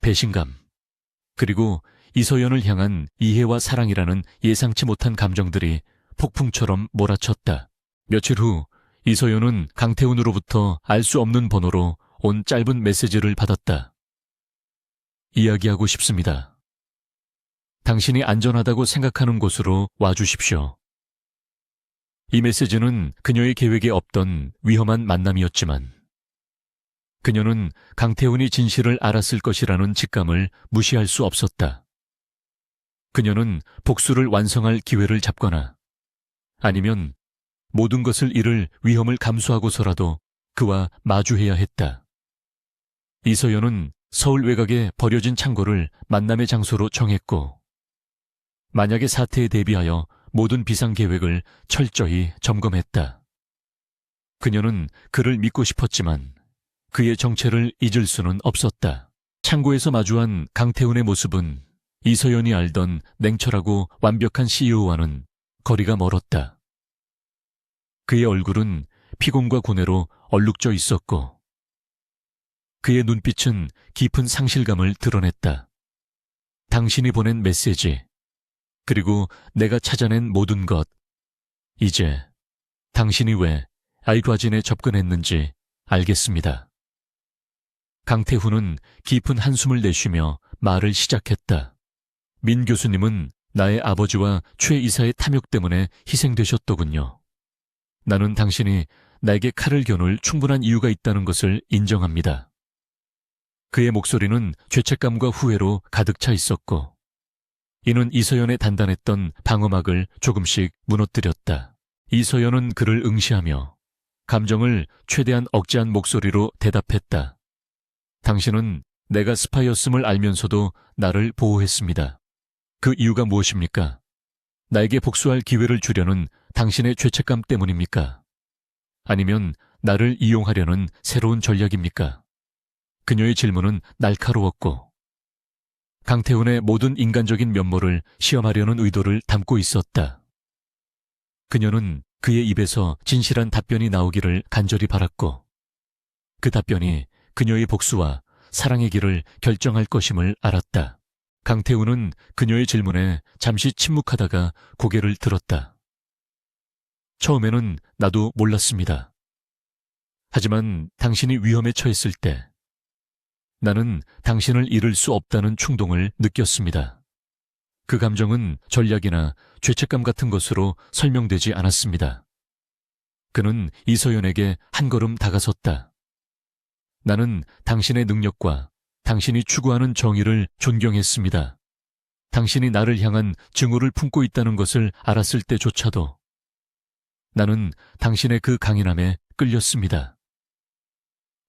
배신감, 그리고 이서연을 향한 이해와 사랑이라는 예상치 못한 감정들이 폭풍처럼 몰아쳤다. 며칠 후 이서연은 강태훈으로부터 알 수 없는 번호로 온 짧은 메시지를 받았다. 이야기하고 싶습니다. 당신이 안전하다고 생각하는 곳으로 와주십시오. 이 메시지는 그녀의 계획에 없던 위험한 만남이었지만 그녀는 강태훈이 진실을 알았을 것이라는 직감을 무시할 수 없었다. 그녀는 복수를 완성할 기회를 잡거나 아니면 모든 것을 잃을 위험을 감수하고서라도 그와 마주해야 했다. 이서연은 서울 외곽에 버려진 창고를 만남의 장소로 정했고 만약의 사태에 대비하여 모든 비상계획을 철저히 점검했다. 그녀는 그를 믿고 싶었지만 그의 정체를 잊을 수는 없었다. 창고에서 마주한 강태훈의 모습은 이서연이 알던 냉철하고 완벽한 CEO와는 거리가 멀었다. 그의 얼굴은 피곤과 고뇌로 얼룩져 있었고 그의 눈빛은 깊은 상실감을 드러냈다. 당신이 보낸 메시지, 그리고 내가 찾아낸 모든 것, 이제 당신이 왜 알과진에 접근했는지 알겠습니다. 강태훈은 깊은 한숨을 내쉬며 말을 시작했다. 민 교수님은 나의 아버지와 최 이사의 탐욕 때문에 희생되셨더군요. 나는 당신이 나에게 칼을 겨눌 충분한 이유가 있다는 것을 인정합니다. 그의 목소리는 죄책감과 후회로 가득 차 있었고 이는 이서연의 단단했던 방어막을 조금씩 무너뜨렸다. 이서연은 그를 응시하며 감정을 최대한 억제한 목소리로 대답했다. 당신은 내가 스파이였음을 알면서도 나를 보호했습니다. 그 이유가 무엇입니까? 나에게 복수할 기회를 주려는 당신의 죄책감 때문입니까? 아니면 나를 이용하려는 새로운 전략입니까? 그녀의 질문은 날카로웠고 강태훈의 모든 인간적인 면모를 시험하려는 의도를 담고 있었다. 그녀는 그의 입에서 진실한 답변이 나오기를 간절히 바랐고 그 답변이 그녀의 복수와 사랑의 길을 결정할 것임을 알았다. 강태훈은 그녀의 질문에 잠시 침묵하다가 고개를 들었다. 처음에는 나도 몰랐습니다. 하지만 당신이 위험에 처했을 때 나는 당신을 잃을 수 없다는 충동을 느꼈습니다. 그 감정은 전략이나 죄책감 같은 것으로 설명되지 않았습니다. 그는 이서연에게 한 걸음 다가섰다. 나는 당신의 능력과 당신이 추구하는 정의를 존경했습니다. 당신이 나를 향한 증오를 품고 있다는 것을 알았을 때조차도 나는 당신의 그 강인함에 끌렸습니다.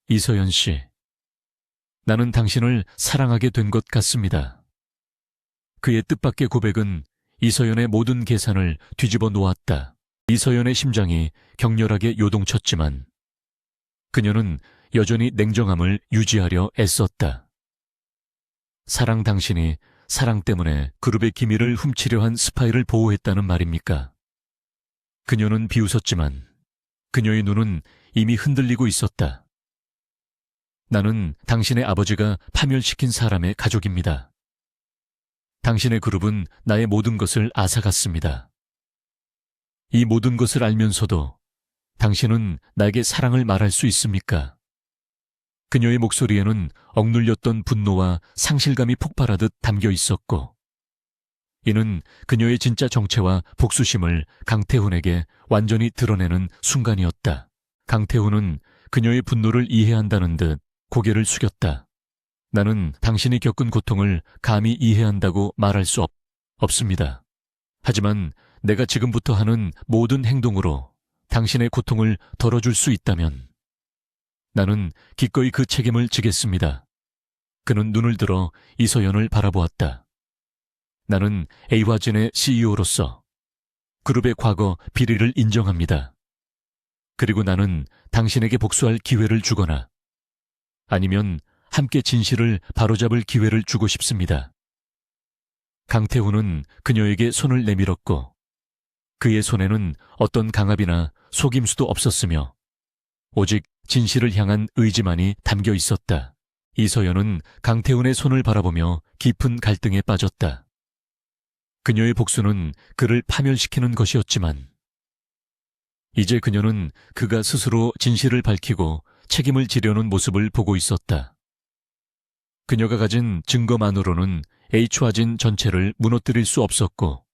이서연 씨, 나는 당신을 사랑하게 된 것 같습니다. 그의 뜻밖의 고백은 이서연의 모든 계산을 뒤집어 놓았다. 이서연의 심장이 격렬하게 요동쳤지만 그녀는 여전히 냉정함을 유지하려 애썼다. 사랑 당신이 사랑 때문에 그룹의 기밀을 훔치려 한 스파이를 보호했다는 말입니까? 그녀는 비웃었지만 그녀의 눈은 이미 흔들리고 있었다. 나는 당신의 아버지가 파멸시킨 사람의 가족입니다. 당신의 그룹은 나의 모든 것을 앗아갔습니다. 이 모든 것을 알면서도 당신은 나에게 사랑을 말할 수 있습니까? 그녀의 목소리에는 억눌렸던 분노와 상실감이 폭발하듯 담겨 있었고 이는 그녀의 진짜 정체와 복수심을 강태훈에게 완전히 드러내는 순간이었다. 강태훈은 그녀의 분노를 이해한다는 듯 고개를 숙였다. 나는 당신이 겪은 고통을 감히 이해한다고 말할 수 없습니다. 하지만 내가 지금부터 하는 모든 행동으로 당신의 고통을 덜어줄 수 있다면 나는 기꺼이 그 책임을 지겠습니다. 그는 눈을 들어 이서연을 바라보았다. 나는 A화진의 CEO로서 그룹의 과거 비리를 인정합니다. 그리고 나는 당신에게 복수할 기회를 주거나 아니면 함께 진실을 바로잡을 기회를 주고 싶습니다. 강태훈은 그녀에게 손을 내밀었고 그의 손에는 어떤 강압이나 속임수도 없었으며 오직 진실을 향한 의지만이 담겨 있었다. 이서연은 강태훈의 손을 바라보며 깊은 갈등에 빠졌다. 그녀의 복수는 그를 파멸시키는 것이었지만 이제 그녀는 그가 스스로 진실을 밝히고 책임을 지려는 모습을 보고 있었다. 그녀가 가진 증거만으로는 H화진 전체를 무너뜨릴 수 없었고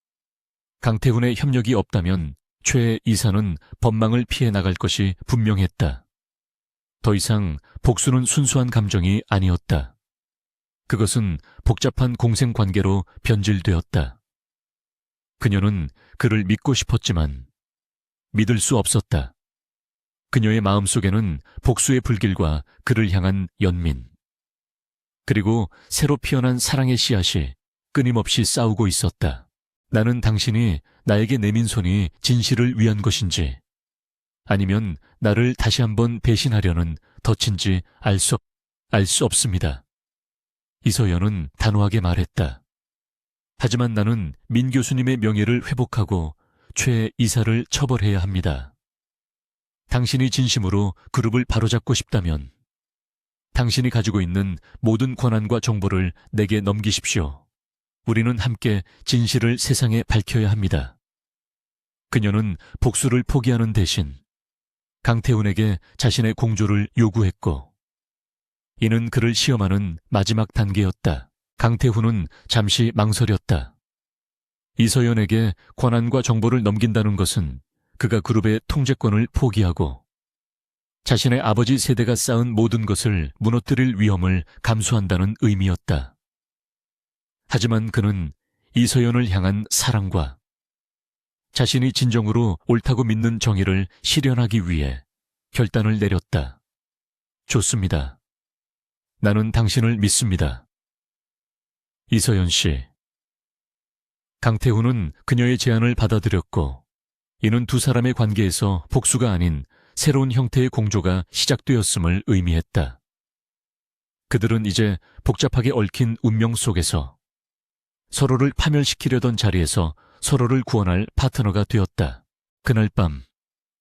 강태훈의 협력이 없다면 최 이사는 법망을 피해 나갈 것이 분명했다. 더 이상 복수는 순수한 감정이 아니었다. 그것은 복잡한 공생관계로 변질되었다. 그녀는 그를 믿고 싶었지만 믿을 수 없었다. 그녀의 마음속에는 복수의 불길과 그를 향한 연민, 그리고 새로 피어난 사랑의 씨앗이 끊임없이 싸우고 있었다. 나는 당신이 나에게 내민 손이 진실을 위한 것인지 아니면 나를 다시 한번 배신하려는 덫인지 알 수 없습니다. 이서연은 단호하게 말했다. 하지만 나는 민 교수님의 명예를 회복하고 최 이사를 처벌해야 합니다. 당신이 진심으로 그룹을 바로잡고 싶다면 당신이 가지고 있는 모든 권한과 정보를 내게 넘기십시오. 우리는 함께 진실을 세상에 밝혀야 합니다. 그녀는 복수를 포기하는 대신 강태훈에게 자신의 공조를 요구했고 이는 그를 시험하는 마지막 단계였다. 강태훈은 잠시 망설였다. 이서연에게 권한과 정보를 넘긴다는 것은 그가 그룹의 통제권을 포기하고 자신의 아버지 세대가 쌓은 모든 것을 무너뜨릴 위험을 감수한다는 의미였다. 하지만 그는 이서연을 향한 사랑과 자신이 진정으로 옳다고 믿는 정의를 실현하기 위해 결단을 내렸다. 좋습니다. 나는 당신을 믿습니다. 이서연 씨. 강태훈은 그녀의 제안을 받아들였고 이는 두 사람의 관계에서 복수가 아닌 새로운 형태의 공조가 시작되었음을 의미했다. 그들은 이제 복잡하게 얽힌 운명 속에서 서로를 파멸시키려던 자리에서 서로를 구원할 파트너가 되었다. 그날 밤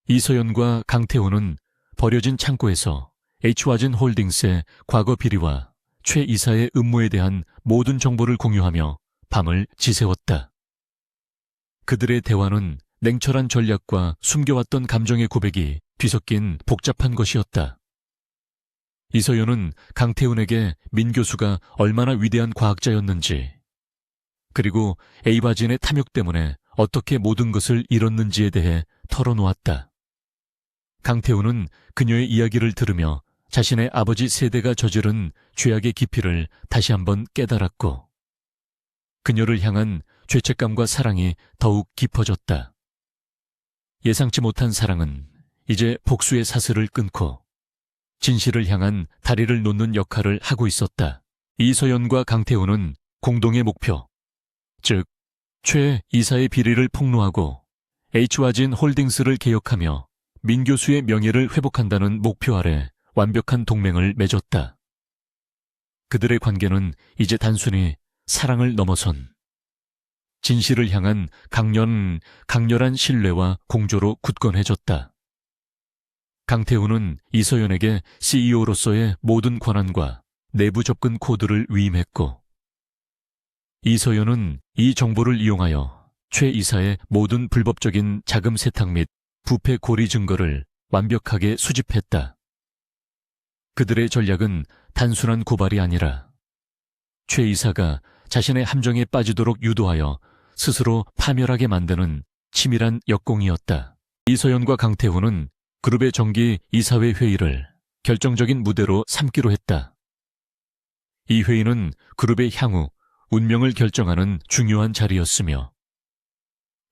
이서연과 강태훈은 버려진 창고에서 H화진 홀딩스의 과거 비리와 최 이사의 음모에 대한 모든 정보를 공유하며 밤을 지새웠다. 그들의 대화는 냉철한 전략과 숨겨왔던 감정의 고백이 뒤섞인 복잡한 것이었다. 이서연은 강태훈에게 민 교수가 얼마나 위대한 과학자였는지 그리고 A화진의 탐욕 때문에 어떻게 모든 것을 잃었는지에 대해 털어놓았다. 강태훈은 그녀의 이야기를 들으며 자신의 아버지 세대가 저지른 죄악의 깊이를 다시 한번 깨달았고 그녀를 향한 죄책감과 사랑이 더욱 깊어졌다. 예상치 못한 사랑은 이제 복수의 사슬을 끊고 진실을 향한 다리를 놓는 역할을 하고 있었다. 이서연과 강태훈은 공동의 목표, 즉 최 이사의 비리를 폭로하고 H화진 홀딩스를 개혁하며 민 교수의 명예를 회복한다는 목표 아래 완벽한 동맹을 맺었다. 그들의 관계는 이제 단순히 사랑을 넘어선 진실을 향한 강렬한 신뢰와 공조로 굳건해졌다. 강태훈은 이서연에게 CEO로서의 모든 권한과 내부 접근 코드를 위임했고 이서연은 이 정보를 이용하여 최 이사의 모든 불법적인 자금 세탁 및 부패 고리 증거를 완벽하게 수집했다. 그들의 전략은 단순한 고발이 아니라 최 이사가 자신의 함정에 빠지도록 유도하여 스스로 파멸하게 만드는 치밀한 역공이었다. 이서연과 강태훈은 그룹의 정기 이사회 회의를 결정적인 무대로 삼기로 했다. 이 회의는 그룹의 향후 운명을 결정하는 중요한 자리였으며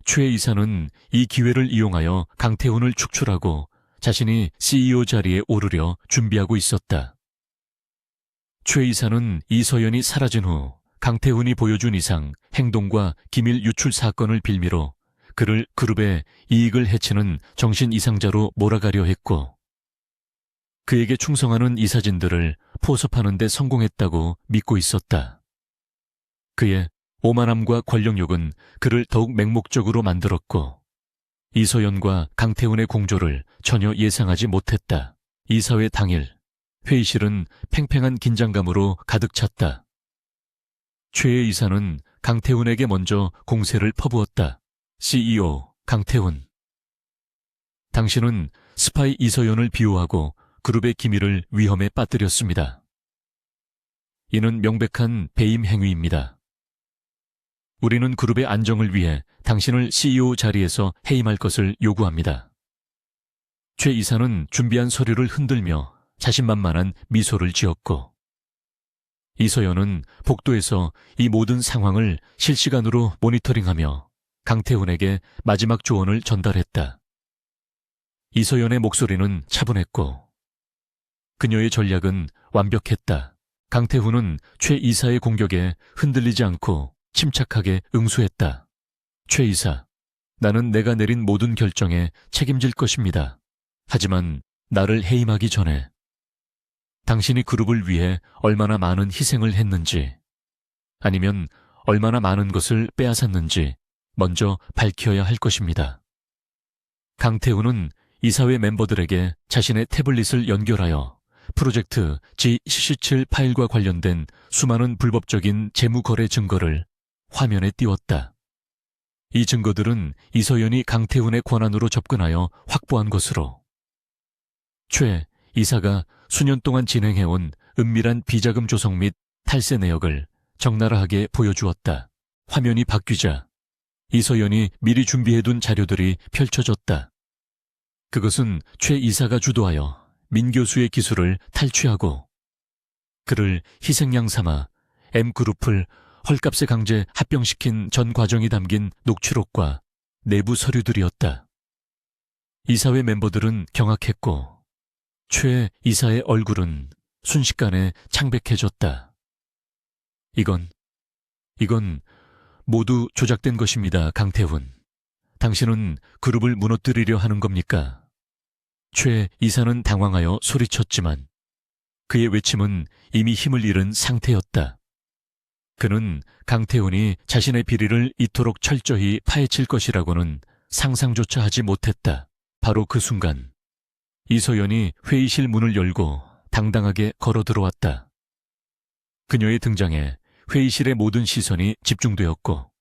최 이사는 이 기회를 이용하여 강태훈을 축출하고 자신이 CEO 자리에 오르려 준비하고 있었다. 최 이사는 이서연이 사라진 후 강태훈이 보여준 이상 행동과 기밀 유출 사건을 빌미로 그를 그룹의 이익을 해치는 정신 이상자로 몰아가려 했고, 그에게 충성하는 이사진들을 포섭하는 데 성공했다고 믿고 있었다. 그의 오만함과 권력욕은 그를 더욱 맹목적으로 만들었고, 이서연과 강태훈의 공조를 전혀 예상하지 못했다. 이사회 당일, 회의실은 팽팽한 긴장감으로 가득 찼다. 최 이사는 강태훈에게 먼저 공세를 퍼부었다. CEO 강태훈. 당신은 스파이 이서연을 비호하고 그룹의 기밀을 위험에 빠뜨렸습니다. 이는 명백한 배임 행위입니다. 우리는 그룹의 안정을 위해 당신을 CEO 자리에서 해임할 것을 요구합니다. 최 이사는 준비한 서류를 흔들며 자신만만한 미소를 지었고, 이서연은 복도에서 이 모든 상황을 실시간으로 모니터링하며 강태훈에게 마지막 조언을 전달했다. 이서연의 목소리는 차분했고, 그녀의 전략은 완벽했다. 강태훈은 최 이사의 공격에 흔들리지 않고 침착하게 응수했다. 최 이사, 나는 내가 내린 모든 결정에 책임질 것입니다. 하지만 나를 해임하기 전에 당신이 그룹을 위해 얼마나 많은 희생을 했는지, 아니면 얼마나 많은 것을 빼앗았는지 먼저 밝혀야 할 것입니다. 강태훈은 이사회 멤버들에게 자신의 태블릿을 연결하여 프로젝트 G77 파일과 관련된 수많은 불법적인 재무거래 증거를 화면에 띄웠다. 이 증거들은 이서연이 강태훈의 권한으로 접근하여 확보한 것으로, 최 이사가 수년 동안 진행해온 은밀한 비자금 조성 및 탈세 내역을 적나라하게 보여주었다. 화면이 바뀌자 이서연이 미리 준비해둔 자료들이 펼쳐졌다. 그것은 최 이사가 주도하여 민 교수의 기술을 탈취하고 그를 희생양 삼아 M그룹을 헐값에 강제 합병시킨 전 과정이 담긴 녹취록과 내부 서류들이었다. 이사회 멤버들은 경악했고, 최 이사의 얼굴은 순식간에 창백해졌다. 이건 모두 조작된 것입니다, 강태훈. 당신은 그룹을 무너뜨리려 하는 겁니까? 최 이사는 당황하여 소리쳤지만 그의 외침은 이미 힘을 잃은 상태였다. 그는 강태훈이 자신의 비리를 이토록 철저히 파헤칠 것이라고는 상상조차 하지 못했다. 바로 그 순간 이서연이 회의실 문을 열고 당당하게 걸어 들어왔다. 그녀의 등장에 회의실의 모든 시선이 집중되었고,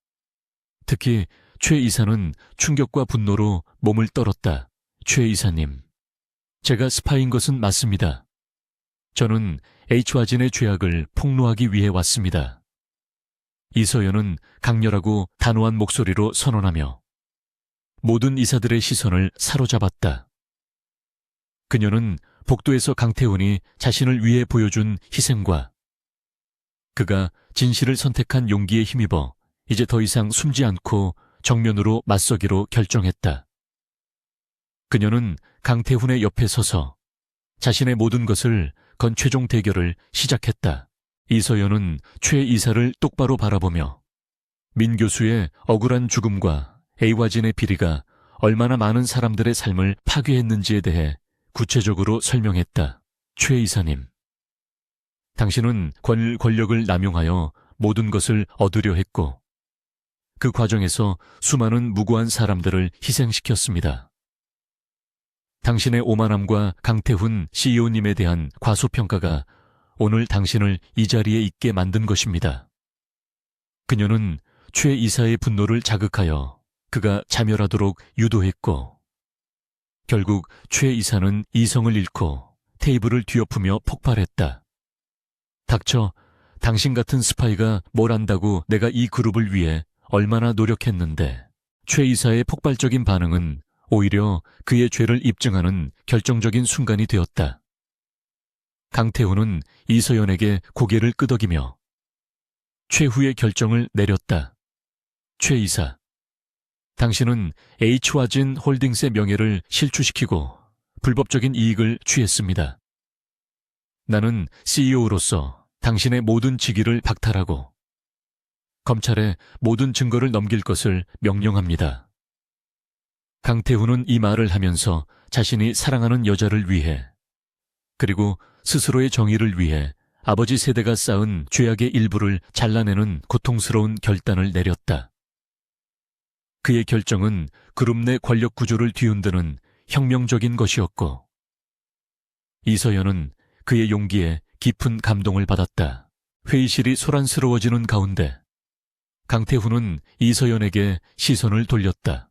특히 최 이사는 충격과 분노로 몸을 떨었다. 최 이사님, 제가 스파인 것은 맞습니다. 저는 H화진의 죄악을 폭로하기 위해 왔습니다. 이서연은 강렬하고 단호한 목소리로 선언하며 모든 이사들의 시선을 사로잡았다. 그녀는 복도에서 강태훈이 자신을 위해 보여준 희생과 그가 진실을 선택한 용기에 힘입어 이제 더 이상 숨지 않고 정면으로 맞서기로 결정했다. 그녀는 강태훈의 옆에 서서 자신의 모든 것을 건 최종 대결을 시작했다. 이서연은 최 이사를 똑바로 바라보며 민 교수의 억울한 죽음과 A화진의 비리가 얼마나 많은 사람들의 삶을 파괴했는지에 대해 구체적으로 설명했다. 최 이사님, 당신은 권력을 남용하여 모든 것을 얻으려 했고 그 과정에서 수많은 무고한 사람들을 희생시켰습니다. 당신의 오만함과 강태훈 CEO님에 대한 과소평가가 오늘 당신을 이 자리에 있게 만든 것입니다. 그녀는 최 이사의 분노를 자극하여 그가 자멸하도록 유도했고, 결국 최 이사는 이성을 잃고 테이블을 뒤엎으며 폭발했다. 닥쳐, 당신 같은 스파이가 뭘 안다고 내가 이 그룹을 위해 얼마나 노력했는데. 최 이사의 폭발적인 반응은 오히려 그의 죄를 입증하는 결정적인 순간이 되었다. 강태훈은 이서연에게 고개를 끄덕이며 최후의 결정을 내렸다. 최 이사, 당신은 H화진 홀딩스의 명예를 실추시키고 불법적인 이익을 취했습니다. 나는 CEO로서 당신의 모든 직위를 박탈하고 검찰에 모든 증거를 넘길 것을 명령합니다. 강태훈은 이 말을 하면서 자신이 사랑하는 여자를 위해, 그리고 스스로의 정의를 위해 아버지 세대가 쌓은 죄악의 일부를 잘라내는 고통스러운 결단을 내렸다. 그의 결정은 그룹 내 권력 구조를 뒤흔드는 혁명적인 것이었고, 이서연은 그의 용기에 깊은 감동을 받았다. 회의실이 소란스러워지는 가운데 강태훈은 이서연에게 시선을 돌렸다.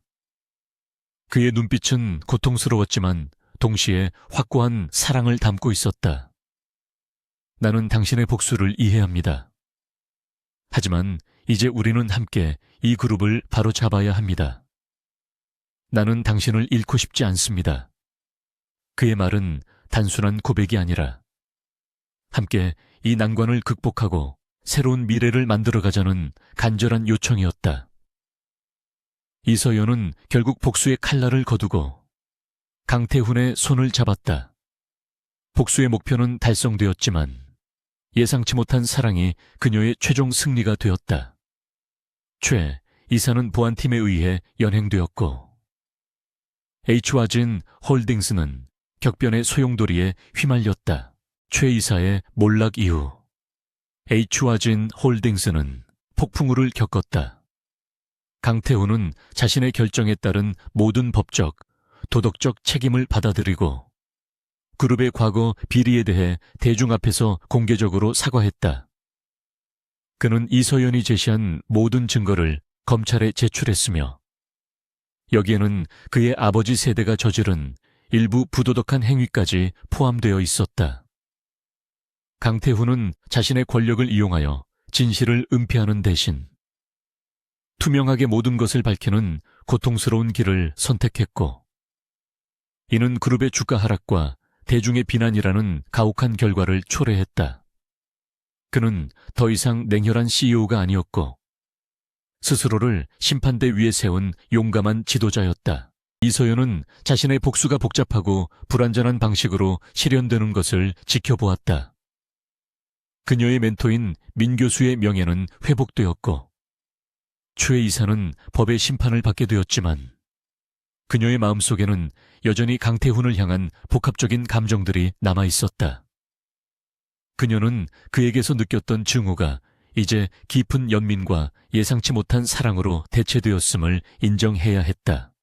그의 눈빛은 고통스러웠지만 동시에 확고한 사랑을 담고 있었다. 나는 당신의 복수를 이해합니다. 하지만 이제 우리는 함께 이 그룹을 바로잡아야 합니다. 나는 당신을 잃고 싶지 않습니다. 그의 말은 단순한 고백이 아니라 함께 이 난관을 극복하고 새로운 미래를 만들어가자는 간절한 요청이었다. 이서연은 결국 복수의 칼날을 거두고 강태훈의 손을 잡았다. 복수의 목표는 달성되었지만 예상치 못한 사랑이 그녀의 최종 승리가 되었다. 최 이사는 보안팀에 의해 연행되었고, H와 진 홀딩스는 격변의 소용돌이에 휘말렸다. 최 이사의 몰락 이후 H와 진 홀딩스는 폭풍우를 겪었다. 강태훈은 자신의 결정에 따른 모든 법적, 도덕적 책임을 받아들이고 그룹의 과거 비리에 대해 대중 앞에서 공개적으로 사과했다. 그는 이서연이 제시한 모든 증거를 검찰에 제출했으며 여기에는 그의 아버지 세대가 저지른 일부 부도덕한 행위까지 포함되어 있었다. 강태훈은 자신의 권력을 이용하여 진실을 은폐하는 대신 투명하게 모든 것을 밝히는 고통스러운 길을 선택했고, 이는 그룹의 주가 하락과 대중의 비난이라는 가혹한 결과를 초래했다. 그는 더 이상 냉혈한 CEO가 아니었고 스스로를 심판대 위에 세운 용감한 지도자였다. 이서연은 자신의 복수가 복잡하고 불완전한 방식으로 실현되는 것을 지켜보았다. 그녀의 멘토인 민 교수의 명예는 회복되었고 최 이사는 법의 심판을 받게 되었지만 그녀의 마음속에는 여전히 강태훈을 향한 복합적인 감정들이 남아있었다. 그녀는 그에게서 느꼈던 증오가 이제 깊은 연민과 예상치 못한 사랑으로 대체되었음을 인정해야 했다.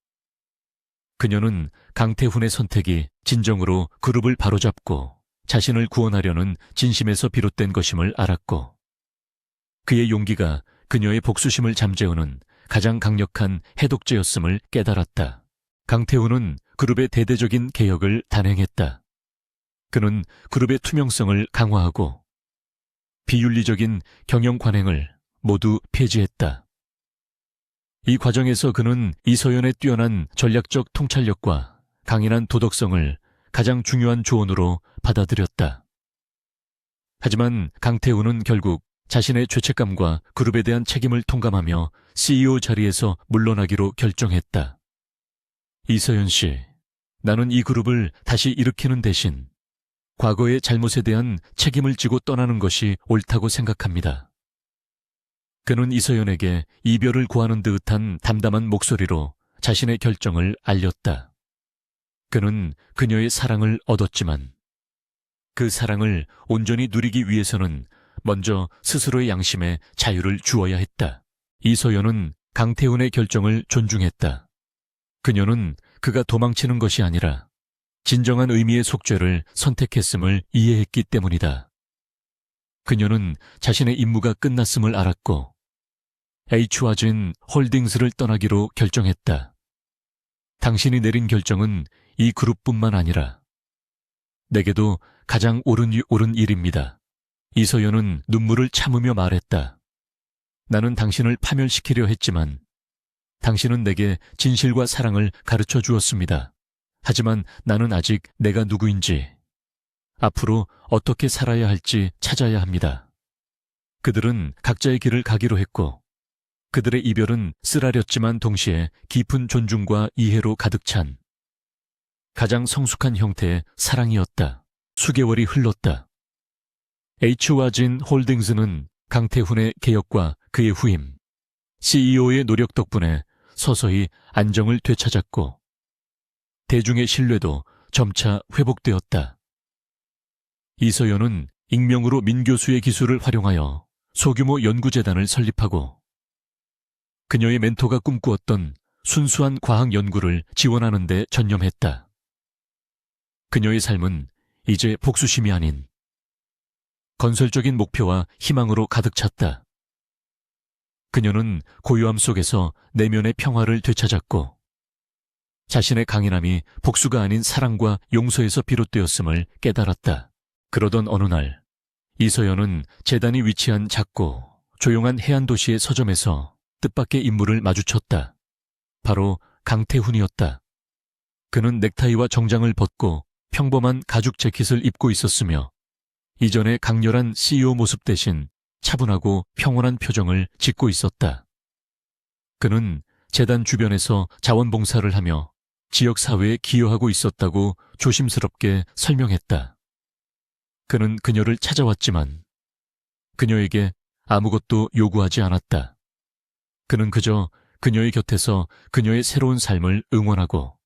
그녀는 강태훈의 선택이 진정으로 그룹을 바로잡고 자신을 구원하려는 진심에서 비롯된 것임을 알았고, 그의 용기가 그녀의 복수심을 잠재우는 가장 강력한 해독제였음을 깨달았다. 강태훈은 그룹의 대대적인 개혁을 단행했다. 그는 그룹의 투명성을 강화하고 비윤리적인 경영 관행을 모두 폐지했다. 이 과정에서 그는 이서연의 뛰어난 전략적 통찰력과 강인한 도덕성을 가장 중요한 조언으로 받아들였다. 하지만 강태훈은 결국 자신의 죄책감과 그룹에 대한 책임을 통감하며 CEO 자리에서 물러나기로 결정했다. 이서연 씨, 나는 이 그룹을 다시 일으키는 대신 과거의 잘못에 대한 책임을 지고 떠나는 것이 옳다고 생각합니다. 그는 이서연에게 이별을 구하는 듯한 담담한 목소리로 자신의 결정을 알렸다. 그는 그녀의 사랑을 얻었지만 그 사랑을 온전히 누리기 위해서는 먼저 스스로의 양심에 자유를 주어야 했다. 이서연은 강태훈의 결정을 존중했다. 그녀는 그가 도망치는 것이 아니라 진정한 의미의 속죄를 선택했음을 이해했기 때문이다. 그녀는 자신의 임무가 끝났음을 알았고 H와 진 홀딩스를 떠나기로 결정했다. 당신이 내린 결정은 이 그룹뿐만 아니라 내게도 가장 옳은 일입니다. 이서연은 눈물을 참으며 말했다. 나는 당신을 파멸시키려 했지만 당신은 내게 진실과 사랑을 가르쳐 주었습니다. 하지만 나는 아직 내가 누구인지, 앞으로 어떻게 살아야 할지 찾아야 합니다. 그들은 각자의 길을 가기로 했고 그들의 이별은 쓰라렸지만 동시에 깊은 존중과 이해로 가득 찬 가장 성숙한 형태의 사랑이었다. 수개월이 흘렀다. H와 진 홀딩스는 강태훈의 개혁과 그의 후임, CEO의 노력 덕분에 서서히 안정을 되찾았고 대중의 신뢰도 점차 회복되었다. 이서연은 익명으로 민 교수의 기술을 활용하여 소규모 연구재단을 설립하고 그녀의 멘토가 꿈꾸었던 순수한 과학 연구를 지원하는 데 전념했다. 그녀의 삶은 이제 복수심이 아닌 건설적인 목표와 희망으로 가득 찼다. 그녀는 고요함 속에서 내면의 평화를 되찾았고 자신의 강인함이 복수가 아닌 사랑과 용서에서 비롯되었음을 깨달았다. 그러던 어느 날 이서연은 재단이 위치한 작고 조용한 해안 도시의 서점에서 뜻밖의 인물을 마주쳤다. 바로 강태훈이었다. 그는 넥타이와 정장을 벗고 평범한 가죽 재킷을 입고 있었으며 이전의 강렬한 CEO 모습 대신 차분하고 평온한 표정을 짓고 있었다. 그는 재단 주변에서 자원봉사를 하며 지역사회에 기여하고 있었다고 조심스럽게 설명했다. 그는 그녀를 찾아왔지만 그녀에게 아무것도 요구하지 않았다. 그는 그저 그녀의 곁에서 그녀의 새로운 삶을 응원하고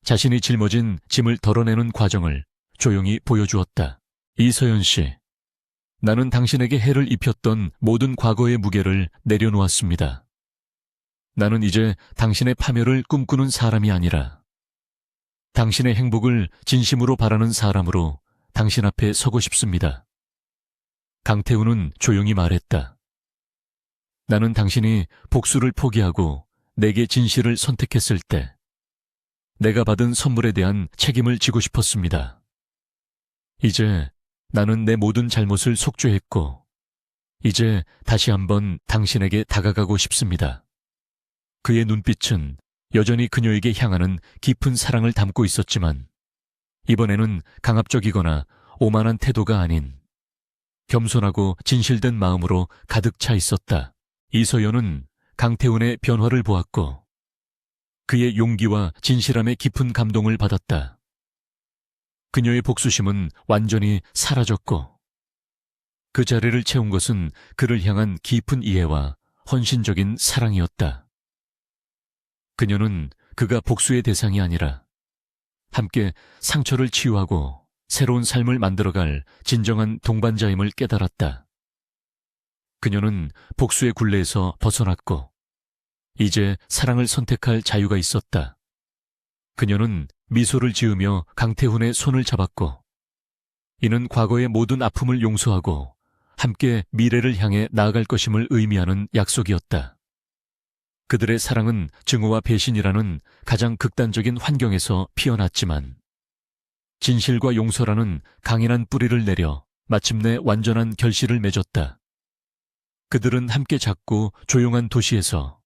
자신이 짊어진 짐을 덜어내는 과정을 조용히 보여주었다. 이서연 씨, 나는 당신에게 해를 입혔던 모든 과거의 무게를 내려놓았습니다. 나는 이제 당신의 파멸을 꿈꾸는 사람이 아니라 당신의 행복을 진심으로 바라는 사람으로 당신 앞에 서고 싶습니다. 강태훈은 조용히 말했다. 나는 당신이 복수를 포기하고 내게 진실을 선택했을 때 내가 받은 선물에 대한 책임을 지고 싶었습니다. 이제 나는 내 모든 잘못을 속죄했고 이제 다시 한번 당신에게 다가가고 싶습니다. 그의 눈빛은 여전히 그녀에게 향하는 깊은 사랑을 담고 있었지만 이번에는 강압적이거나 오만한 태도가 아닌 겸손하고 진실된 마음으로 가득 차 있었다. 이서연은 강태훈의 변화를 보았고 그의 용기와 진실함에 깊은 감동을 받았다. 그녀의 복수심은 완전히 사라졌고 그 자리를 채운 것은 그를 향한 깊은 이해와 헌신적인 사랑이었다. 그녀는 그가 복수의 대상이 아니라 함께 상처를 치유하고 새로운 삶을 만들어갈 진정한 동반자임을 깨달았다. 그녀는 복수의 굴레에서 벗어났고 이제 사랑을 선택할 자유가 있었다. 그녀는 미소를 지으며 강태훈의 손을 잡았고 이는 과거의 모든 아픔을 용서하고 함께 미래를 향해 나아갈 것임을 의미하는 약속이었다. 그들의 사랑은 증오와 배신이라는 가장 극단적인 환경에서 피어났지만 진실과 용서라는 강인한 뿌리를 내려 마침내 완전한 결실을 맺었다. 그들은 함께 작고 조용한 도시에서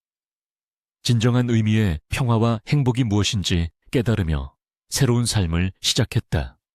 진정한 의미의 평화와 행복이 무엇인지 깨달으며 새로운 삶을 시작했다.